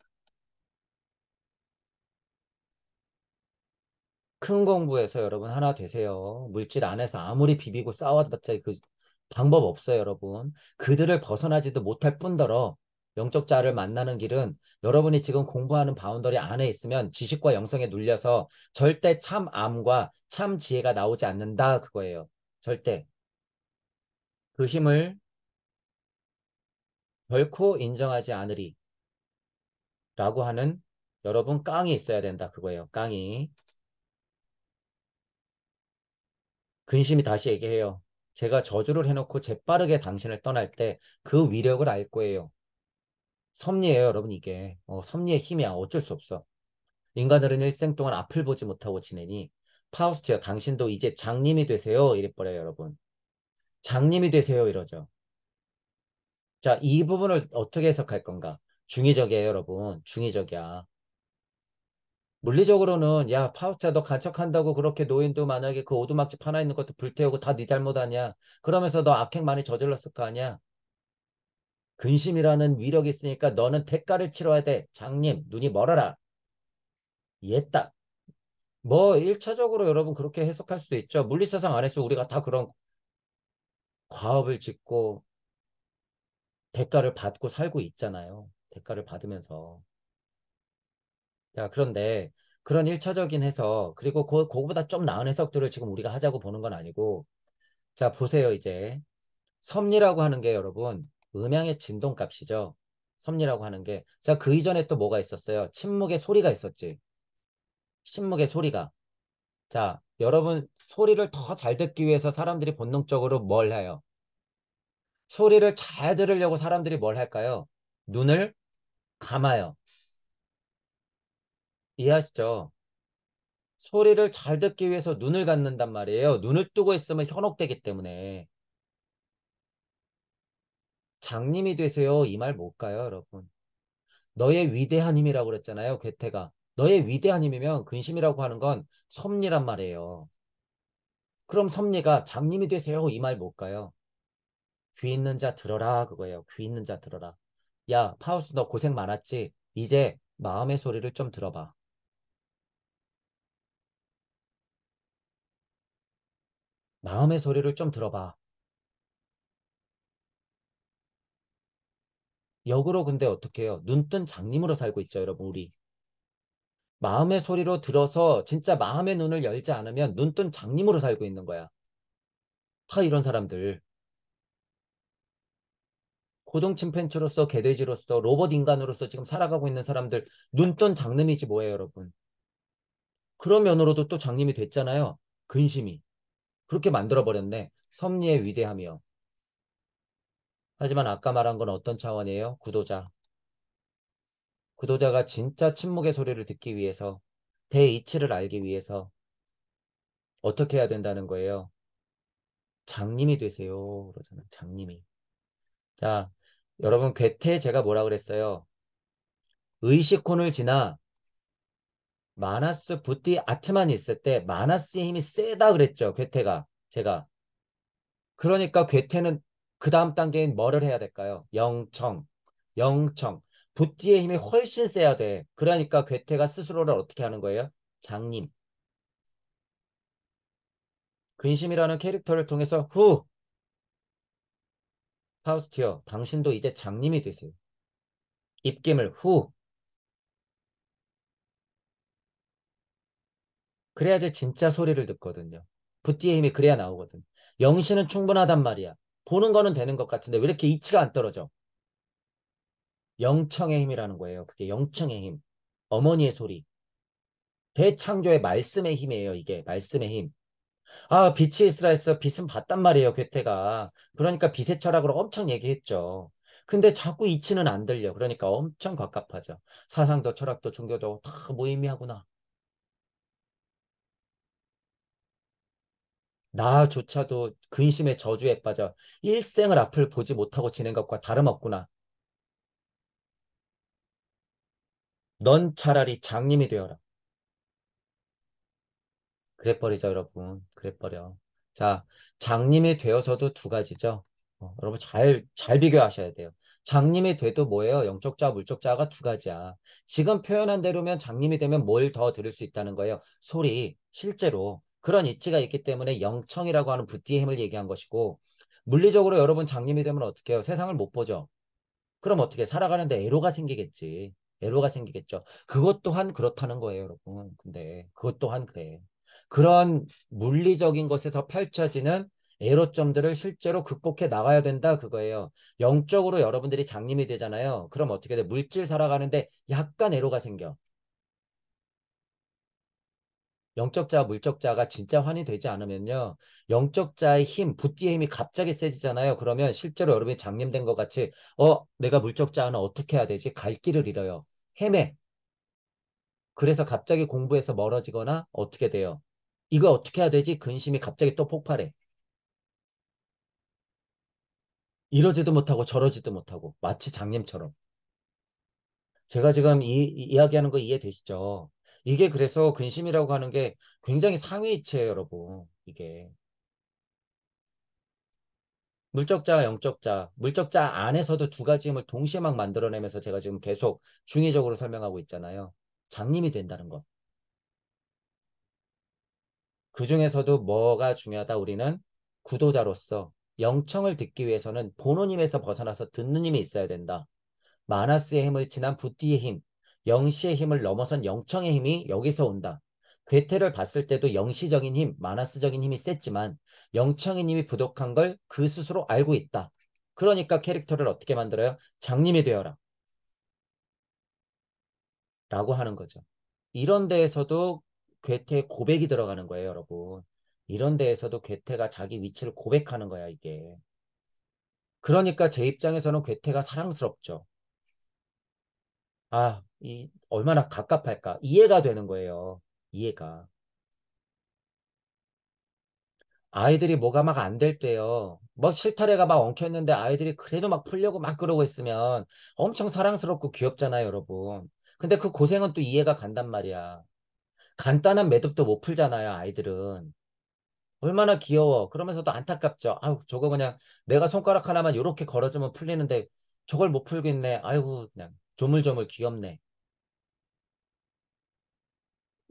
큰 공부에서 여러분 하나 되세요. 물질 안에서 아무리 비비고 싸워봤자 그 방법 없어요, 여러분. 그들을 벗어나지도 못할 뿐더러 영적 자를 만나는 길은 여러분이 지금 공부하는 바운더리 안에 있으면 지식과 영성에 눌려서 절대 참 암과 참 지혜가 나오지 않는다 그거예요. 절대. 그 힘을 결코 인정하지 않으리 라고 하는 여러분 깡이 있어야 된다 그거예요. 깡이. 근심이 다시 얘기해요. 제가 저주를 해놓고 재빠르게 당신을 떠날 때 그 위력을 알 거예요. 섭리예요, 여러분, 이게. 섭리의 힘이야. 어쩔 수 없어. 인간들은 일생 동안 앞을 보지 못하고 지내니 파우스트요, 당신도 이제 장님이 되세요. 이래버려요, 여러분. 장님이 되세요, 이러죠. 자, 이 부분을 어떻게 해석할 건가? 중의적이에요, 여러분. 중의적이야. 물리적으로는 야 파우스트야 너 간척한다고 그렇게 노인도 만약에 그 오두막집 하나 있는 것도 불태우고 다 네 잘못 아니야. 그러면서 너 악행 많이 저질렀을 거 아니야. 근심이라는 위력이 있으니까 너는 대가를 치러야 돼. 장님, 눈이 멀어라. 이해했다. 뭐 1차적으로 여러분 그렇게 해석할 수도 있죠. 물리세상 안에서 우리가 다 그런 과업을 짓고 대가를 받고 살고 있잖아요. 대가를 받으면서. 자, 그런데 그런 1차적인 해석, 그리고 그거보다 좀 나은 해석들을 지금 우리가 하자고 보는 건 아니고, 자, 보세요, 이제. 섭리라고 하는 게 여러분, 음양의 진동값이죠. 섭리라고 하는 게. 자, 그 이전에 또 뭐가 있었어요? 침묵의 소리가 있었지. 침묵의 소리가. 자, 여러분 소리를 더 잘 듣기 위해서 사람들이 본능적으로 뭘 해요? 소리를 잘 들으려고 사람들이 뭘 할까요? 눈을 감아요. 이해하시죠? 소리를 잘 듣기 위해서 눈을 감는단 말이에요. 눈을 뜨고 있으면 현혹되기 때문에. 장님이 되세요. 이 말 뭘까요, 여러분? 너의 위대한 힘이라고 그랬잖아요, 괴테가. 너의 위대한 힘이면 근심이라고 하는 건 섭리란 말이에요. 그럼 섭리가 장님이 되세요. 이 말 뭘까요? 귀 있는 자 들어라 그거예요. 귀 있는 자 들어라. 야, 파우스 너 고생 많았지? 이제 마음의 소리를 좀 들어봐. 마음의 소리를 좀 들어봐. 역으로 근데 어떻게 해요? 눈뜬 장님으로 살고 있죠, 여러분, 우리. 마음의 소리로 들어서 진짜 마음의 눈을 열지 않으면 눈뜬 장님으로 살고 있는 거야. 다 이런 사람들. 고동 침팬지로서 개돼지로서 로봇 인간으로서 지금 살아가고 있는 사람들 눈뜬 장님이지 뭐예요, 여러분. 그런 면으로도 또 장님이 됐잖아요. 근심이. 그렇게 만들어버렸네. 섭리의 위대함이요. 하지만 아까 말한 건 어떤 차원이에요? 구도자. 구도자가 진짜 침묵의 소리를 듣기 위해서, 대이치를 알기 위해서 어떻게 해야 된다는 거예요? 장님이 되세요. 그러잖아요. 장님이. 자, 여러분, 괴테 제가 뭐라 그랬어요? 의식혼을 지나 마나스 부띠 아트만 있을 때 마나스의 힘이 세다 그랬죠. 괴테가. 제가. 그러니까 괴테는 그 다음 단계인 뭐를 해야 될까요? 영청. 영청. 부띠의 힘이 훨씬 세야 돼. 그러니까 괴테가 스스로를 어떻게 하는 거예요? 장님. 근심이라는 캐릭터를 통해서 파우스티어, 당신도 이제 장님이 되세요. 입김을 그래야지 진짜 소리를 듣거든요. 부띠의 힘이 그래야 나오거든. 영신은 충분하단 말이야. 보는 거는 되는 것 같은데 왜 이렇게 이치가 안 떨어져? 영청의 힘이라는 거예요. 그게 영청의 힘. 어머니의 소리. 대창조의 말씀의 힘이에요. 이게 말씀의 힘. 아, 빛이 있으라 했어. 빛은 봤단 말이에요. 괴테가. 그러니까 빛의 철학으로 엄청 얘기했죠. 근데 자꾸 이치는 안 들려. 그러니까 엄청 갑갑하죠. 사상도 철학도 종교도 다 무의미하구나. 나조차도 근심의 저주에 빠져 일생을 앞을 보지 못하고 지낸 것과 다름없구나. 넌 차라리 장님이 되어라. 그래 버리자, 여러분. 그래 버려. 자, 장님이 되어서도 두 가지죠. 여러분 잘 비교하셔야 돼요. 장님이 돼도 뭐예요? 영적자, 물적자가 두 가지야. 지금 표현한 대로면 장님이 되면 뭘 더 들을 수 있다는 거예요? 소리. 실제로 그런 이치가 있기 때문에 영청이라고 하는 붓디의 힘을 얘기한 것이고, 물리적으로 여러분 장님이 되면 어떻게 해요? 세상을 못 보죠. 그럼 어떻게 살아가는데 애로가 생기겠지. 애로가 생기겠죠. 그것 또한 그렇다는 거예요, 여러분. 근데 그것 또한 그래. 그런 물리적인 것에서 펼쳐지는 애로점들을 실제로 극복해 나가야 된다 그거예요. 영적으로 여러분들이 장님이 되잖아요. 그럼 어떻게 돼? 물질 살아가는데 약간 애로가 생겨. 영적자, 물적자가 진짜 환이 되지 않으면요. 영적자의 힘, 붓기의 힘이 갑자기 세지잖아요. 그러면 실제로 여러분이 장님된 것 같이 내가 물적자는 어떻게 해야 되지? 갈 길을 잃어요. 헤매. 그래서 갑자기 공부에서 멀어지거나 어떻게 돼요? 이거 어떻게 해야 되지? 근심이 갑자기 또 폭발해. 이러지도 못하고 저러지도 못하고 마치 장님처럼. 제가 지금 이야기하는 거 이해되시죠? 이게 그래서 근심이라고 하는 게 굉장히 상위이치예요, 여러분. 이게. 물적자, 영적자, 물적자 안에서도 두 가지 힘을 동시에 막 만들어내면서 제가 지금 계속 중의적으로 설명하고 있잖아요. 장님이 된다는 것. 그 중에서도 뭐가 중요하다 우리는 구도자로서 영청을 듣기 위해서는 보는 힘에서 벗어나서 듣는 힘이 있어야 된다. 마나스의 힘을 지난 부띠의 힘, 영시의 힘을 넘어선 영청의 힘이 여기서 온다. 괴테를 봤을 때도 영시적인 힘, 마나스적인 힘이 셌지만 영청의 힘이 부족한 걸 그 스스로 알고 있다. 그러니까 캐릭터를 어떻게 만들어요? 장님이 되어라. 라고 하는 거죠. 이런 데에서도 괴테의 고백이 들어가는 거예요, 여러분. 이런 데에서도 괴테가 자기 위치를 고백하는 거야, 이게. 그러니까 제 입장에서는 괴테가 사랑스럽죠. 얼마나 갑갑할까. 이해가 되는 거예요. 이해가. 아이들이 뭐가 막 안 될 때요. 뭐 실타래가 막 엉켰는데 아이들이 그래도 막 풀려고 막 그러고 있으면 엄청 사랑스럽고 귀엽잖아요, 여러분. 근데 그 고생은 또 이해가 간단 말이야. 간단한 매듭도 못 풀잖아요, 아이들은. 얼마나 귀여워. 그러면서도 안타깝죠. 아유, 저거 그냥 내가 손가락 하나만 요렇게 걸어주면 풀리는데 저걸 못 풀겠네. 아이고, 그냥 조물조물 귀엽네.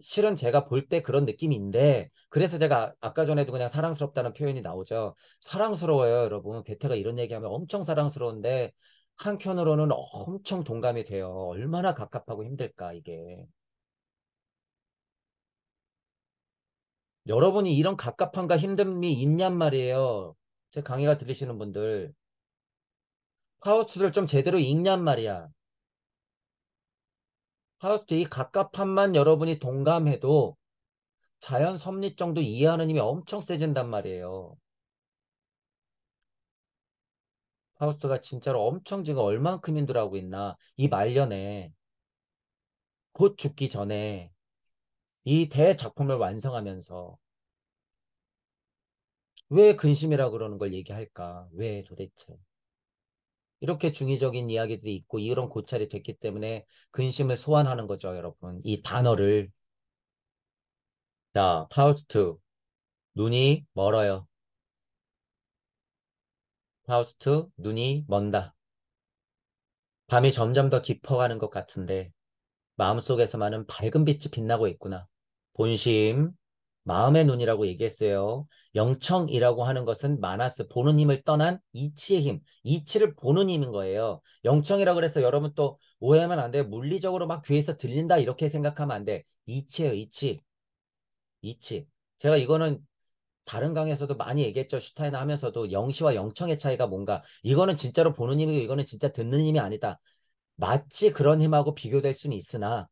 실은 제가 볼 때 그런 느낌인데, 그래서 제가 아까 전에도 그냥 사랑스럽다는 표현이 나오죠. 사랑스러워요, 여러분. 괴테가 이런 얘기하면 엄청 사랑스러운데, 한켠으로는 엄청 동감이 돼요. 얼마나 갑갑하고 힘들까, 이게. 여러분이 이런 갑갑함과 힘듦이 있냔 말이에요. 제 강의가 들리시는 분들. 파우스트를 좀 제대로 읽냔 말이야. 파우스트 이 갑갑함만 여러분이 동감해도 자연 섭리 정도 이해하는 힘이 엄청 세진단 말이에요. 파우스트가 진짜로 엄청 지금 얼만큼 힘들어하고 있나. 이 말년에 곧 죽기 전에 이 대작품을 완성하면서 왜 근심이라 그러는 걸 얘기할까? 왜 도대체? 이렇게 중의적인 이야기들이 있고 이런 고찰이 됐기 때문에 근심을 소환하는 거죠, 여러분. 이 단어를. 자, 파우스트. 눈이 멀어요. 파우스트, 눈이 먼다. 밤이 점점 더 깊어가는 것 같은데 마음속에서만은 밝은 빛이 빛나고 있구나. 본심, 마음의 눈이라고 얘기했어요. 영청이라고 하는 것은 마나스, 보는 힘을 떠난 이치의 힘, 이치를 보는 힘인 거예요. 영청이라고 그래서 여러분 또 오해하면 안 돼요. 물리적으로 막 귀에서 들린다 이렇게 생각하면 안 돼. 이치예요, 이치. 이치. 제가 이거는 다른 강에서도 많이 얘기했죠. 슈타인 하면서도 영시와 영청의 차이가 뭔가. 이거는 진짜로 보는 힘이고 이거는 진짜 듣는 힘이 아니다. 마치 그런 힘하고 비교될 수는 있으나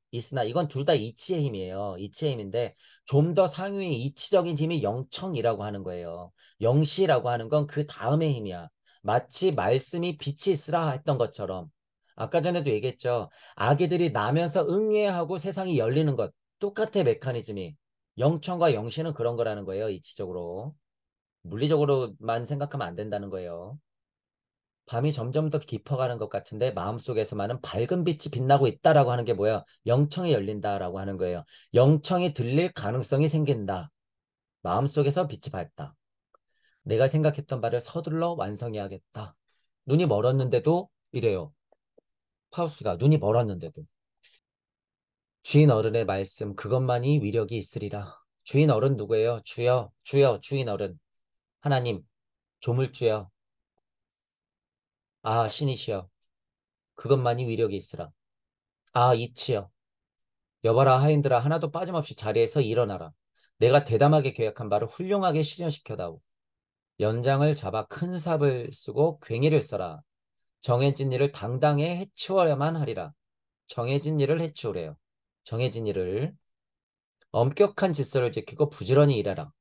이건 둘 다 이치의 힘이에요. 이치의 힘인데 좀 더 상위의 이치적인 힘이 영청이라고 하는 거예요. 영시라고 하는 건 그 다음의 힘이야. 마치 말씀이 빛이 있으라 했던 것처럼 아까 전에도 얘기했죠. 아기들이 나면서 응애하고 세상이 열리는 것 똑같아 메커니즘이. 영청과 영시는 그런 거라는 거예요. 이치적으로. 물리적으로만 생각하면 안 된다는 거예요. 밤이 점점 더 깊어가는 것 같은데 마음속에서만은 밝은 빛이 빛나고 있다라고 하는 게 뭐야? 영청이 열린다라고 하는 거예요. 영청이 들릴 가능성이 생긴다. 마음속에서 빛이 밝다. 내가 생각했던 바를 서둘러 완성해야겠다. 눈이 멀었는데도 이래요. 파우스가 눈이 멀었는데도. 주인 어른의 말씀 그것만이 위력이 있으리라. 주인 어른 누구예요? 주여, 주여, 주인 어른. 하나님, 조물주여. 아, 신이시여. 그것만이 위력이 있으라. 아, 이치여. 여봐라 하인들아 하나도 빠짐없이 자리에서 일어나라. 내가 대담하게 계획한 바를 훌륭하게 실현시켜다오. 연장을 잡아 큰 삽을 쓰고 괭이를 써라. 정해진 일을 당당히 해치워야만 하리라. 정해진 일을 해치우래요. 정해진 일을 엄격한 질서를 지키고 부지런히 일해라.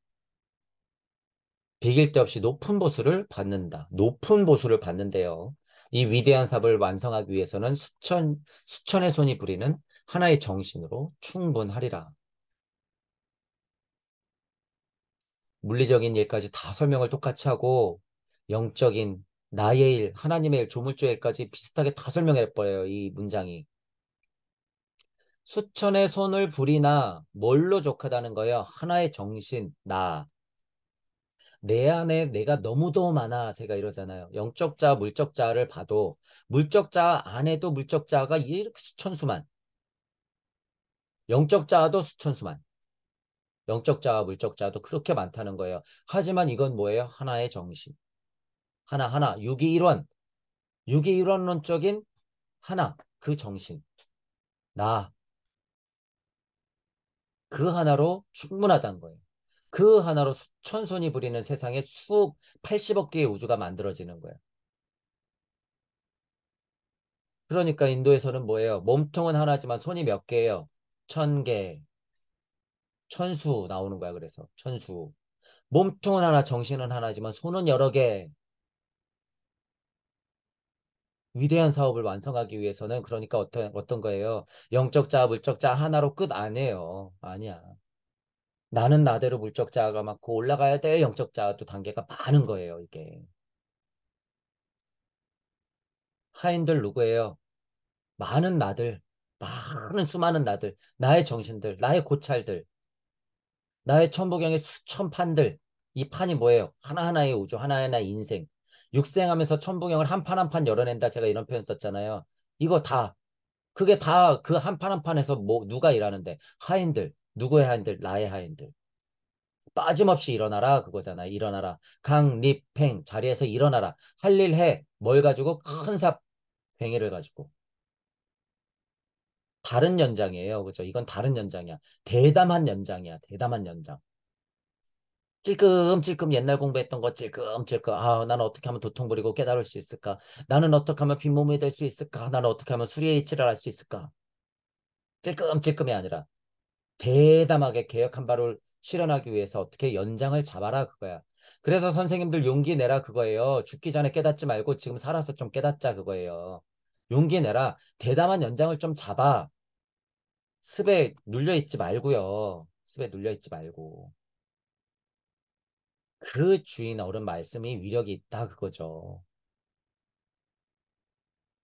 비길 데 없이 높은 보수를 받는다. 높은 보수를 받는데요. 이 위대한 삽을 완성하기 위해서는 수천의 손이 부리는 하나의 정신으로 충분하리라. 물리적인 일까지 다 설명을 똑같이 하고 영적인 나의 일, 하나님의 일, 조물주의 일까지 비슷하게 다 설명해버려요. 이 문장이. 수천의 손을 부리나 뭘로 족하다는 거예요? 하나의 정신, 나. 내 안에 내가 너무도 많아. 제가 이러잖아요. 영적 자, 물적 자를 봐도 물적 자 안에도 물적 자가 이렇게 수천수만. 영적 자도 수천수만. 영적 자와 물적 자도 그렇게 많다는 거예요. 하지만 이건 뭐예요? 하나의 정신. 하나. 유기일원. 유기일원론적인 하나. 그 정신. 나. 그 하나로 충분하다는 거예요. 그 하나로 수천 손이 부리는 세상에 80억 개의 우주가 만들어지는 거예요. 그러니까 인도에서는 뭐예요? 몸통은 하나지만 손이 몇 개예요? 1000개. 천수 나오는 거야. 그래서 천수. 몸통은 하나, 정신은 하나지만 손은 여러 개. 위대한 사업을 완성하기 위해서는 그러니까 어떤 거예요? 영적 자, 물적 자 하나로 끝 안 해요. 아니야. 나는 나대로 물적 자아가 많고 올라가야 될 영적 자아도 단계가 많은 거예요. 이게. 하인들 누구예요? 많은 나들, 많은 수많은 나들, 나의 정신들, 나의 고찰들, 나의 천부경의 수천 판들. 이 판이 뭐예요? 하나하나의 우주, 하나하나의 인생. 육생하면서 천부경을 한 판 한 판 열어낸다. 제가 이런 표현 썼잖아요. 이거 다, 그게 다 그 한 판 한 판에서 뭐, 누가 일하는데? 하인들. 누구의 하인들? 나의 하인들. 빠짐없이 일어나라. 그거잖아. 일어나라. 강립팽. 자리에서 일어나라. 할 일 해. 뭘 가지고? 큰 삽, 괭이를 가지고. 다른 연장이에요. 그죠? 이건 다른 연장이야. 대담한 연장이야. 대담한 연장. 찔끔찔끔 옛날 공부했던 거 찔끔찔끔. 아, 나는 어떻게 하면 도통 부리고 깨달을 수 있을까? 나는 어떻게 하면 빈몸이 될 수 있을까? 나는 어떻게 하면 수리의 이치를 알 수 있을까? 찔끔찔끔이 아니라 대담하게 개혁한 바를 실현하기 위해서 어떻게 연장을 잡아라 그거야. 그래서 선생님들 용기 내라 그거예요. 죽기 전에 깨닫지 말고 지금 살아서 좀 깨닫자 그거예요. 용기 내라. 대담한 연장을 좀 잡아. 습에 눌려있지 말고요. 습에 눌려있지 말고. 그 주인 어른 말씀이 위력이 있다 그거죠.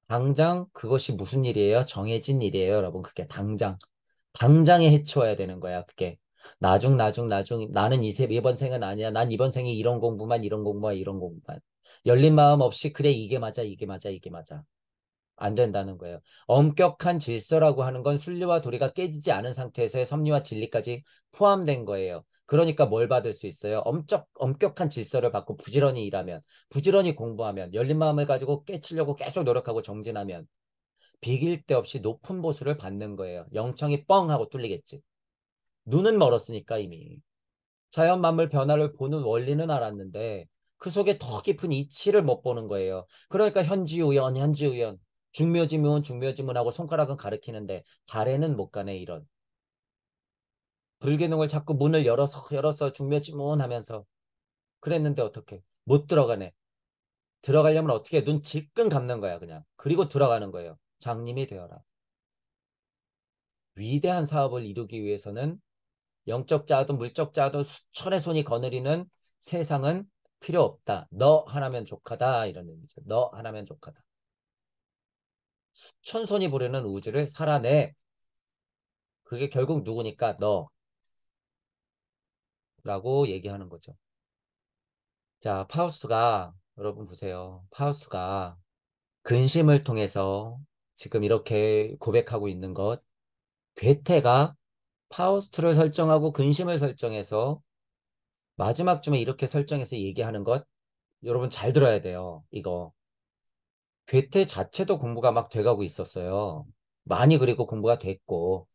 당장 그것이 무슨 일이에요? 정해진 일이에요, 여러분. 그게 당장에 해치워야 되는 거야, 그게. 나중 나는 이번 생은 아니야. 난 이번 생에 이런 공부만. 열린 마음 없이 그래 이게 맞아. 안 된다는 거예요. 엄격한 질서라고 하는 건 순리와 도리가 깨지지 않은 상태에서의 섭리와 진리까지 포함된 거예요. 그러니까 뭘 받을 수 있어요? 엄격한 질서를 받고 부지런히 일하면, 부지런히 공부하면, 열린 마음을 가지고 깨치려고 계속 노력하고 정진하면 비길 데 없이 높은 보수를 받는 거예요. 영청이 뻥 하고 뚫리겠지. 눈은 멀었으니까 이미. 자연 만물 변화를 보는 원리는 알았는데 그 속에 더 깊은 이치를 못 보는 거예요. 그러니까 현지우연, 중묘지문하고 손가락은 가리키는데 달에는 못 가네 이런. 불기둥을 자꾸 문을 열어서 중묘지문 하면서 그랬는데 어떻게 못 들어가네. 들어가려면 어떻게 눈 질끈 감는 거야 그냥. 그리고 들어가는 거예요. 장님이 되어라. 위대한 사업을 이루기 위해서는 영적 자아도 물적 자아도 수천의 손이 거느리는 세상은 필요 없다. 너 하나면 족하다. 이런 의미죠. 너 하나면 족하다. 천손이 부르는 우주를 살아내. 그게 결국 누구니까 너라고 얘기하는 거죠. 자, 파우스트가 여러분 보세요. 파우스트가 근심을 통해서 지금 이렇게 고백하고 있는 것. 괴테가 파우스트를 설정하고 근심을 설정해서 마지막 쯤에 이렇게 설정해서 얘기하는 것. 여러분 잘 들어야 돼요. 이거. 괴테 자체도 공부가 막 돼가고 있었어요. 많이 그리고 공부가 됐고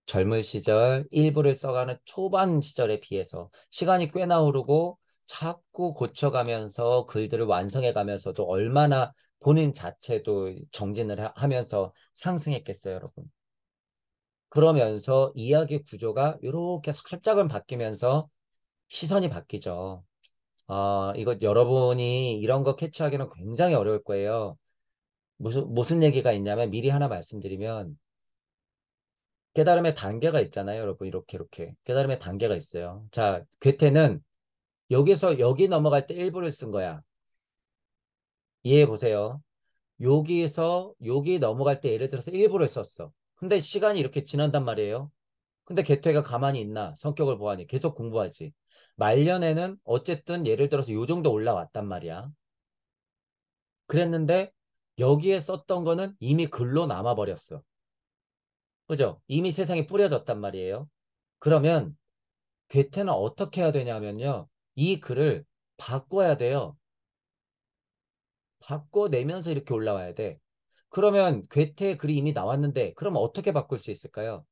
젊은 시절 일부를 써가는 초반 시절에 비해서 시간이 꽤나 흐르고 자꾸 고쳐가면서 글들을 완성해가면서도 얼마나 본인 자체도 정진을 하면서 상승했겠어요, 여러분. 그러면서 이야기 구조가 이렇게 살짝은 바뀌면서 시선이 바뀌죠. 이거 여러분이 이런 거 캐치하기는 굉장히 어려울 거예요. 무슨 얘기가 있냐면 미리 하나 말씀드리면 깨달음의 단계가 있잖아요, 여러분. 이렇게. 깨달음의 단계가 있어요. 자, 괴테는 여기서 여기 넘어갈 때 일부를 쓴 거야. 이해해 보세요. 여기에서 여기 넘어갈 때 예를 들어서 일부를 썼어. 근데 시간이 이렇게 지난단 말이에요. 근데 괴테가 가만히 있나? 성격을 보아하니 계속 공부하지. 말년에는 어쨌든 예를 들어서 요 정도 올라왔단 말이야. 그랬는데 여기에 썼던 거는 이미 글로 남아버렸어. 그죠? 이미 세상에 뿌려졌단 말이에요. 그러면 괴테는 어떻게 해야 되냐면요. 이 글을 바꿔야 돼요. 바꿔내면서 이렇게 올라와야 돼. 그러면 괴테의 글이 이미 나왔는데 그럼 어떻게 바꿀 수 있을까요?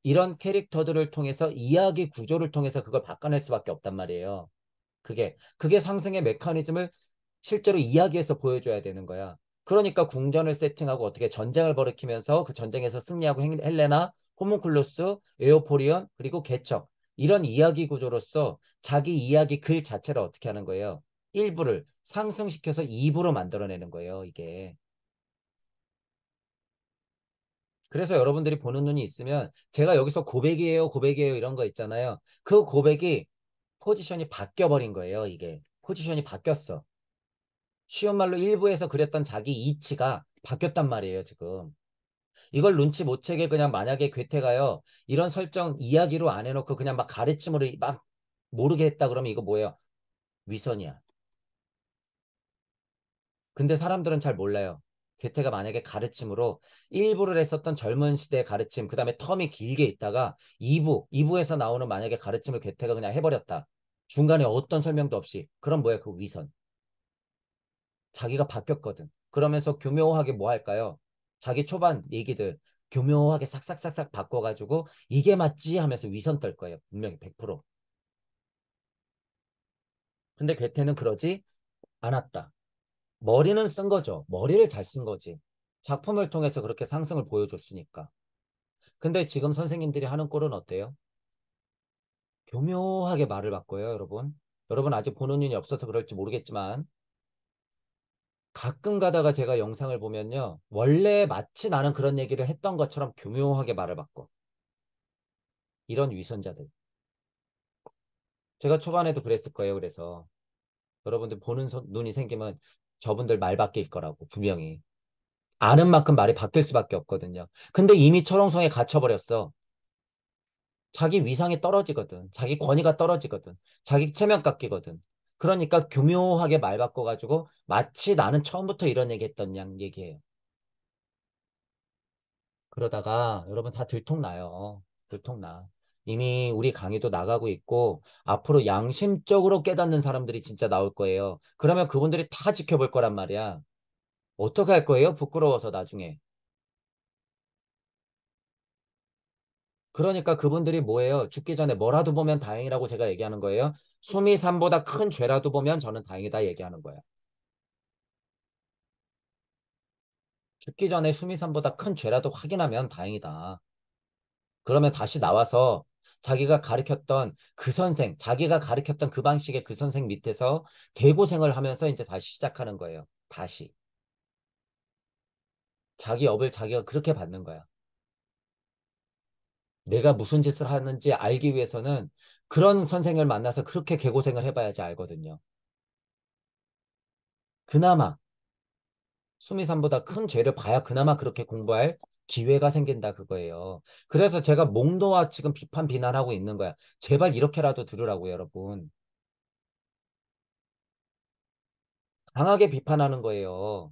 이런 캐릭터들을 통해서 이야기 구조를 통해서 그걸 바꿔낼 수밖에 없단 말이에요. 그게 상승의 메커니즘을 실제로 이야기해서 보여줘야 되는 거야. 그러니까 궁전을 세팅하고 어떻게 전쟁을 벌이키면서 그 전쟁에서 승리하고 헬레나, 호문클루스, 에오포리온, 그리고 개척 이런 이야기 구조로서 자기 이야기 글 자체를 어떻게 하는 거예요? 1부를 상승시켜서 2부로 만들어내는 거예요, 이게. 그래서 여러분들이 보는 눈이 있으면 제가 여기서 고백이에요 이런 거 있잖아요. 그 고백이 포지션이 바뀌어버린 거예요, 이게. 포지션이 바뀌었어. 쉬운 말로 일부에서 그렸던 자기 이치가 바뀌었단 말이에요, 지금. 이걸 눈치 못 채게 그냥 만약에 괴테가요, 이런 설정 이야기로 안 해놓고 그냥 막 가르침으로 막 모르게 했다 그러면 이거 뭐예요? 위선이야. 근데 사람들은 잘 몰라요. 괴테가 만약에 가르침으로 1부를 했었던 젊은 시대의 가르침, 그 다음에 텀이 길게 있다가 2부에서 나오는 만약에 가르침을 괴테가 그냥 해버렸다. 중간에 어떤 설명도 없이. 그럼 뭐야? 그 위선. 자기가 바뀌었거든. 그러면서 교묘하게 뭐 할까요? 자기 초반 얘기들 교묘하게 싹싹싹싹 바꿔가지고 이게 맞지 하면서 위선 떨 거예요. 분명히 100%. 근데 괴테는 그러지 않았다. 머리는 쓴 거죠. 머리를 잘 쓴 거지. 작품을 통해서 그렇게 상승을 보여줬으니까. 근데 지금 선생님들이 하는 꼴은 어때요? 교묘하게 말을 바꿔요, 여러분. 여러분 아직 보는 눈이 없어서 그럴지 모르겠지만 가끔 가다가 제가 영상을 보면요. 원래 마치 나는 그런 얘기를 했던 것처럼 교묘하게 말을 바꿔. 이런 위선자들. 제가 초반에도 그랬을 거예요. 그래서 여러분들 보는 눈이 생기면 저분들 말 바뀔 거라고 분명히. 아는 만큼 말이 바뀔 수밖에 없거든요. 근데 이미 철옹성에 갇혀버렸어. 자기 위상이 떨어지거든. 자기 권위가 떨어지거든. 자기 체면 깎이거든. 그러니까 교묘하게 말 바꿔가지고 마치 나는 처음부터 이런 얘기 했던 양 얘기해요. 그러다가 여러분 다 들통나요. 들통나. 이미 우리 강의도 나가고 있고 앞으로 양심적으로 깨닫는 사람들이 진짜 나올 거예요. 그러면 그분들이 다 지켜볼 거란 말이야. 어떻게 할 거예요? 부끄러워서 나중에. 그러니까 그분들이 뭐예요? 죽기 전에 뭐라도 보면 다행이라고 제가 얘기하는 거예요. 숨이 산보다 큰 죄라도 보면 저는 다행이다 얘기하는 거예요. 죽기 전에 숨이 산보다 큰 죄라도 확인하면 다행이다. 그러면 다시 나와서 자기가 가르쳤던 그 선생, 자기가 가르쳤던 그 방식의 그 선생 밑에서 개고생을 하면서 이제 다시 시작하는 거예요. 다시. 자기 업을 자기가 그렇게 받는 거야. 내가 무슨 짓을 하는지 알기 위해서는 그런 선생을 만나서 그렇게 개고생을 해봐야지 알거든요. 그나마 수미산보다 큰 죄를 봐야 그나마 그렇게 공부할 기회가 생긴다 그거예요. 그래서 제가 목 놓아 지금 비판 비난하고 있는 거야. 제발 이렇게라도 들으라고요, 여러분. 강하게 비판하는 거예요.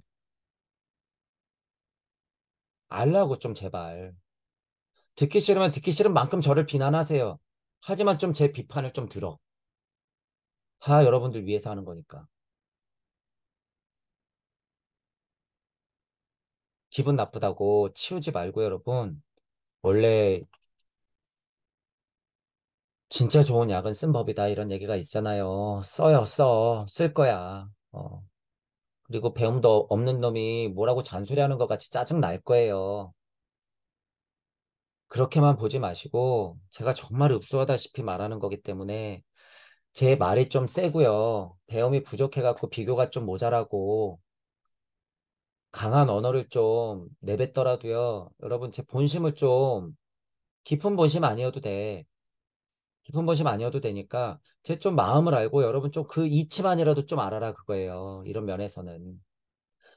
알라고 좀 제발. 듣기 싫으면 듣기 싫은 만큼 저를 비난하세요. 하지만 좀 제 비판을 좀 들어. 다 여러분들 위해서 하는 거니까. 기분 나쁘다고 치우지 말고 여러분. 원래 진짜 좋은 약은 쓴 법이다 이런 얘기가 있잖아요. 써요, 써. 쓸 거야. 그리고 배움도 없는 놈이 뭐라고 잔소리하는 것 같이 짜증 날 거예요. 그렇게만 보지 마시고 제가 정말 읍소하다시피 말하는 거기 때문에 제 말이 좀 세고요. 배움이 부족해갖고 비교가 좀 모자라고 강한 언어를 좀 내뱉더라도요. 여러분 제 본심을 좀 깊은 본심 아니어도 돼. 깊은 본심 아니어도 되니까 제 좀 마음을 알고 여러분 좀 그 이치만이라도 좀 알아라 그거예요. 이런 면에서는.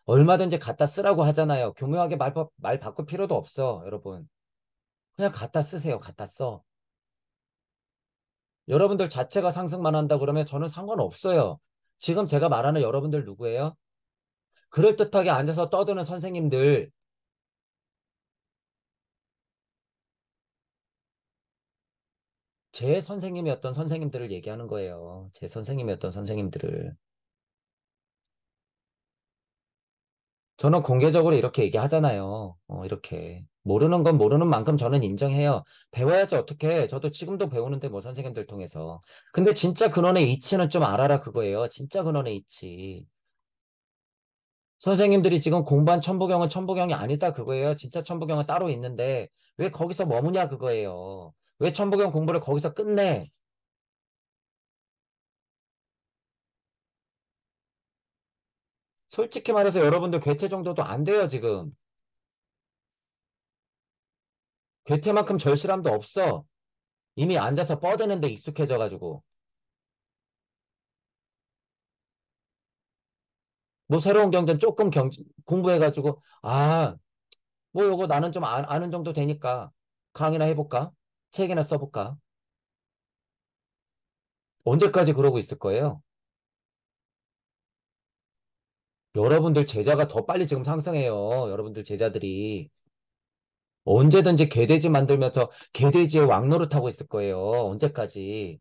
얼마든지 갖다 쓰라고 하잖아요. 교묘하게 말 바꿀 필요도 없어, 여러분. 그냥 갖다 쓰세요. 갖다 써. 여러분들 자체가 상승만 한다 그러면 저는 상관없어요. 지금 제가 말하는 여러분들 누구예요? 그럴듯하게 앉아서 떠드는 선생님들, 제 선생님이었던 선생님들을 얘기하는 거예요. 제 선생님이었던 선생님들을. 저는 공개적으로 이렇게 얘기하잖아요. 이렇게. 모르는 건 모르는 만큼 저는 인정해요. 배워야지 어떻게. 저도 지금도 배우는데 뭐 선생님들 통해서. 근데 진짜 근원의 이치는 좀 알아라 그거예요. 진짜 근원의 이치. 선생님들이 지금 공부한 천부경은 천부경이 아니다 그거예요. 진짜 천부경은 따로 있는데 왜 거기서 머무냐 그거예요. 왜 천부경 공부를 거기서 끝내? 솔직히 말해서 여러분들 괴테 정도도 안 돼요 지금. 괴테만큼 절실함도 없어. 이미 앉아서 뻗드는데 익숙해져가지고. 뭐 새로운 경전 조금 공부해가지고 뭐 요거 나는 좀 아는 정도 되니까 강의나 해볼까? 책이나 써볼까? 언제까지 그러고 있을 거예요? 여러분들 제자가 더 빨리 지금 상승해요. 여러분들 제자들이. 언제든지 개돼지 만들면서 개돼지의 왕노릇하고 있을 거예요. 언제까지.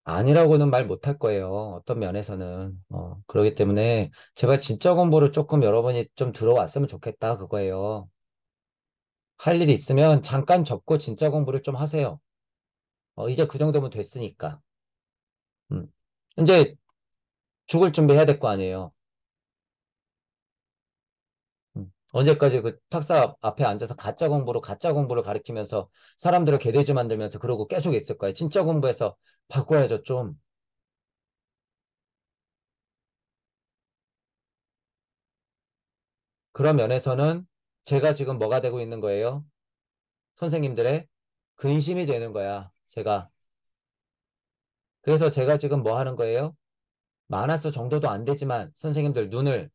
아니라고는 말 못할 거예요. 어떤 면에서는. 그렇기 때문에 제발 진짜 공부를 조금 여러분이 좀 들어왔으면 좋겠다. 그거예요. 할 일 있으면 잠깐 접고 진짜 공부를 좀 하세요. 이제 그 정도면 됐으니까. 음. 이제 죽을 준비해야 될 거 아니에요. 언제까지 그 탁사 앞에 앉아서 가짜 공부를 가리키면서 사람들을 개돼지 만들면서 그러고 계속 있을 거예요. 진짜 공부해서 바꿔야죠, 좀. 그런 면에서는 제가 지금 뭐가 되고 있는 거예요? 선생님들의 근심이 되는 거야, 제가. 그래서 제가 지금 뭐 하는 거예요? 마나스 정도도 안 되지만 선생님들 눈을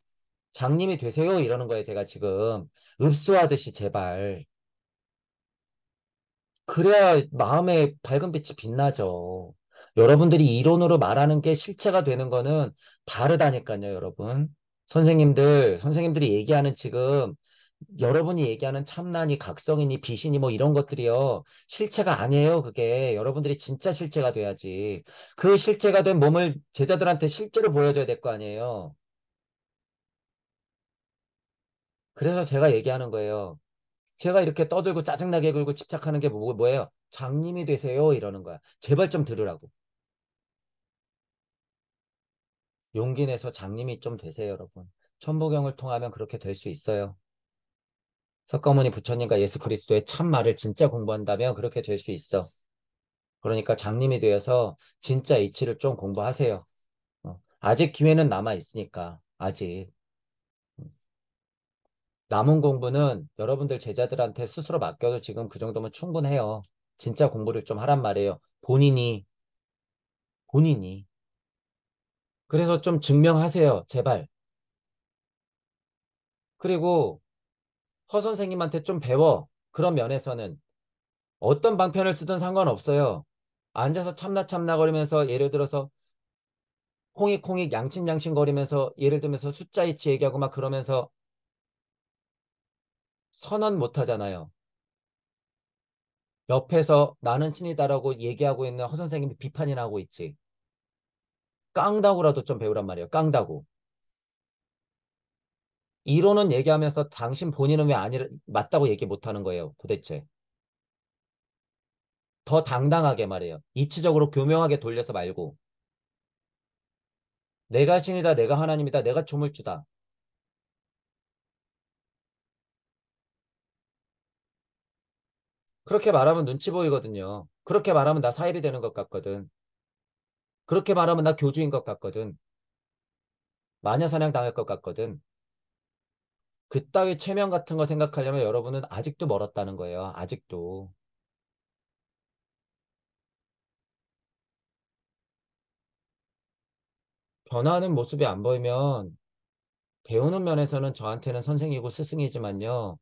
장님이 되세요 이러는 거예요, 제가 지금. 읍소하듯이 제발. 그래야 마음에 밝은 빛이 빛나죠. 여러분들이 이론으로 말하는 게 실체가 되는 거는 다르다니까요, 여러분. 선생님들이 얘기하는 지금 여러분이 얘기하는 참나니 각성이니 비신이 뭐 이런 것들이요. 실체가 아니에요, 그게. 여러분들이 진짜 실체가 돼야지. 그 실체가 된 몸을 제자들한테 실제로 보여줘야 될 거 아니에요. 그래서 제가 얘기하는 거예요. 제가 이렇게 떠들고 짜증나게 굴고 집착하는 게 뭐예요? 장님이 되세요 이러는 거야. 제발 좀 들으라고. 용기 내서 장님이 좀 되세요, 여러분. 천부경을 통하면 그렇게 될 수 있어요. 석가모니 부처님과 예수 그리스도의 참말을 진짜 공부한다면 그렇게 될 수 있어. 그러니까 장님이 되어서 진짜 이치를 좀 공부하세요. 아직 기회는 남아 있으니까. 아직. 남은 공부는 여러분들 제자들한테 스스로 맡겨도 지금 그 정도면 충분해요. 진짜 공부를 좀 하란 말이에요. 본인이. 그래서 좀 증명하세요. 제발. 그리고 허 선생님한테 좀 배워. 그런 면에서는 어떤 방편을 쓰든 상관없어요. 앉아서 참나 거리면서 예를 들어서 콩익콩익 양친양친 거리면서 예를 들면서 숫자 이치 얘기하고 막 그러면서 선언 못 하잖아요. 옆에서 나는 친이다라고 얘기하고 있는 허 선생님이 비판이나 하고 있지. 깡다구라도 좀 배우란 말이에요. 깡다구. 이론은 얘기하면서 당신 본인은 왜 맞다고 얘기 못 하는 거예요, 도대체. 더 당당하게 말해요. 이치적으로 교묘하게 돌려서 말고. 내가 신이다, 내가 하나님이다, 내가 조물주다. 그렇게 말하면 눈치 보이거든요. 그렇게 말하면 나 사입이 되는 것 같거든. 그렇게 말하면 나 교주인 것 같거든. 마녀사냥 당할 것 같거든. 그따위 체면 같은 거 생각하려면 여러분은 아직도 멀었다는 거예요. 아직도. 변화하는 모습이 안 보이면 배우는 면에서는 저한테는 선생이고 스승이지만요.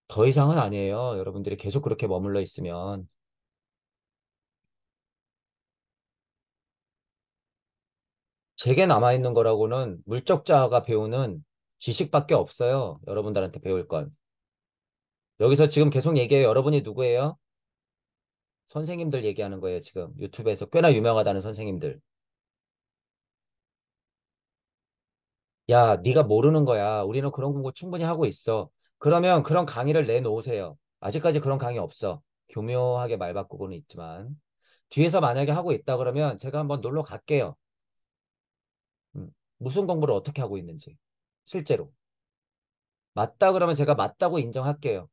더 이상은 아니에요. 여러분들이 계속 그렇게 머물러 있으면. 제게 남아있는 거라고는 물적자가 배우는 지식밖에 없어요. 여러분들한테 배울 건. 여기서 지금 계속 얘기해요. 여러분이 누구예요? 선생님들 얘기하는 거예요. 지금 유튜브에서 꽤나 유명하다는 선생님들. 야, 네가 모르는 거야. 우리는 그런 공부 충분히 하고 있어. 그러면 그런 강의를 내놓으세요. 아직까지 그런 강의 없어. 교묘하게 말 바꾸고는 있지만. 뒤에서 만약에 하고 있다 그러면 제가 한번 놀러 갈게요. 무슨 공부를 어떻게 하고 있는지. 실제로. 맞다 그러면 제가 맞다고 인정할게요.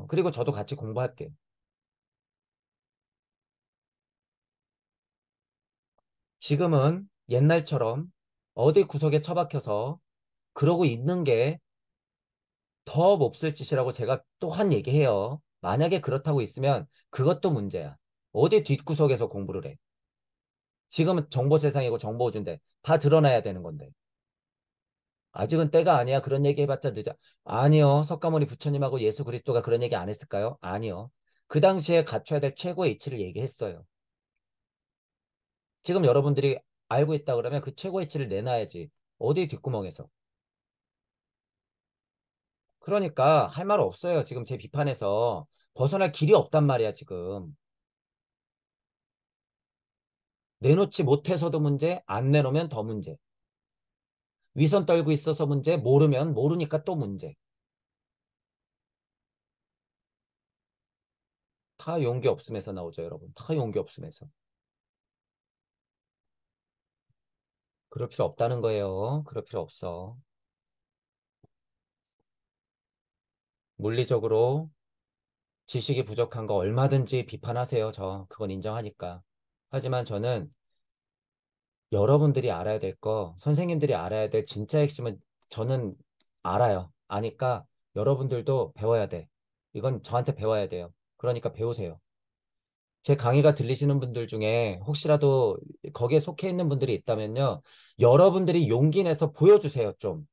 그리고 저도 같이 공부할게요. 지금은 옛날처럼 어디 구석에 처박혀서 그러고 있는 게 더 몹쓸 짓이라고 제가 또한 얘기해요. 만약에 그렇다고 있으면 그것도 문제야. 어디 뒷구석에서 공부를 해. 지금은 정보 세상이고 정보 우주인데 다 드러나야 되는 건데. 아직은 때가 아니야. 그런 얘기 해봤자 늦어. 아니요. 석가모니 부처님하고 예수 그리스도가 그런 얘기 안 했을까요? 아니요. 그 당시에 갖춰야 될 최고의 이치를 얘기했어요. 지금 여러분들이 알고 있다 그러면 그 최고의 이치를 내놔야지. 어디 뒷구멍에서. 그러니까 할 말 없어요. 지금 제 비판에서 벗어날 길이 없단 말이야, 지금. 내놓지 못해서도 문제, 안 내놓으면 더 문제. 위선 떨고 있어서 문제, 모르면 모르니까 또 문제. 다 용기 없음에서 나오죠, 여러분. 다 용기 없음에서. 그럴 필요 없다는 거예요. 그럴 필요 없어. 물리적으로 지식이 부족한 거 얼마든지 비판하세요. 그건 인정하니까. 하지만 저는 여러분들이 알아야 될 거, 선생님들이 알아야 될 진짜 핵심은 저는 알아요. 아니까 여러분들도 배워야 돼. 이건 저한테 배워야 돼요. 그러니까 배우세요. 제 강의가 들리시는 분들 중에 혹시라도 거기에 속해 있는 분들이 있다면요. 여러분들이 용기 내서 보여주세요, 좀.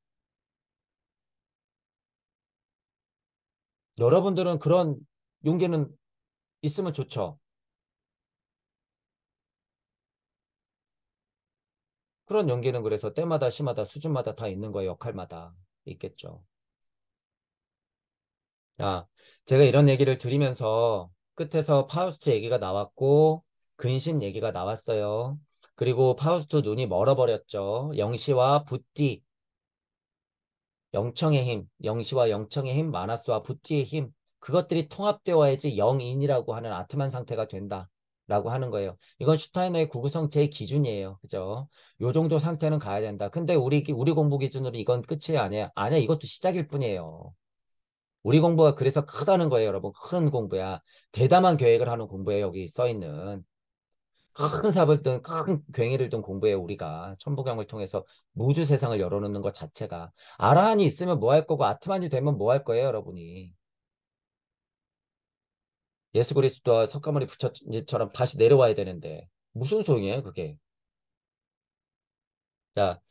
여러분들은 그런 용기는 있으면 좋죠. 그런 용기는 그래서 때마다 시마다 수준마다 다 있는 거예요. 역할마다 있겠죠. 야, 제가 이런 얘기를 드리면서 끝에서 파우스트 얘기가 나왔고 근신 얘기가 나왔어요. 그리고 파우스트 눈이 멀어버렸죠. 영시와 붓디, 영청의 힘, 영시와 영청의 힘, 마나스와 붓디의 힘, 그것들이 통합되어야지 영인이라고 하는 아트만 상태가 된다. 라고 하는 거예요. 이건 슈타이너의 구구성 제 기준이에요. 그죠? 요 정도 상태는 가야 된다. 근데 우리 공부 기준으로 이건 끝이 아니야. 아니야, 이것도 시작일 뿐이에요. 우리 공부가 그래서 크다는 거예요, 여러분. 큰 공부야. 대담한 계획을 하는 공부예요, 여기 써 있는. 큰 삽을 든, 큰 괭이를 든 공부예요, 우리가. 천부경을 통해서 무주 세상을 열어놓는 것 자체가. 아라한이 있으면 뭐 할 거고, 아트만이 되면 뭐 할 거예요, 여러분이. 예수 그리스도와 석가모니 부처님처럼 다시 내려와야 되는데 무슨 소용이에요, 그게? 자,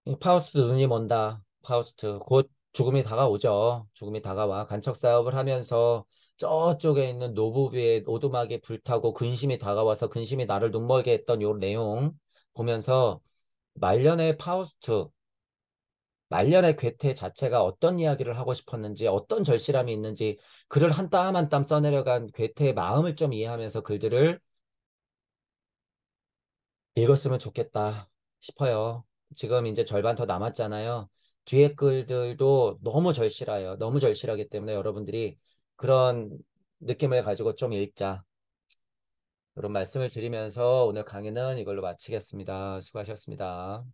이 파우스트 눈이 먼다. 파우스트 곧 죽음이 다가오죠. 죽음이 다가와 간척 사업을 하면서 저쪽에 있는 노부부의 오두막에 불타고 근심이 다가와서 근심이 나를 눈멀게 했던 요 내용 보면서 말년의 파우스트, 말년의 괴테 자체가 어떤 이야기를 하고 싶었는지, 어떤 절실함이 있는지 글을 한 땀 한 땀 써내려간 괴테의 마음을 좀 이해하면서 글들을 읽었으면 좋겠다 싶어요. 지금 이제 절반 더 남았잖아요. 뒤에 글들도 너무 절실해요. 너무 절실하기 때문에 여러분들이 그런 느낌을 가지고 좀 읽자. 그런 말씀을 드리면서 오늘 강의는 이걸로 마치겠습니다. 수고하셨습니다.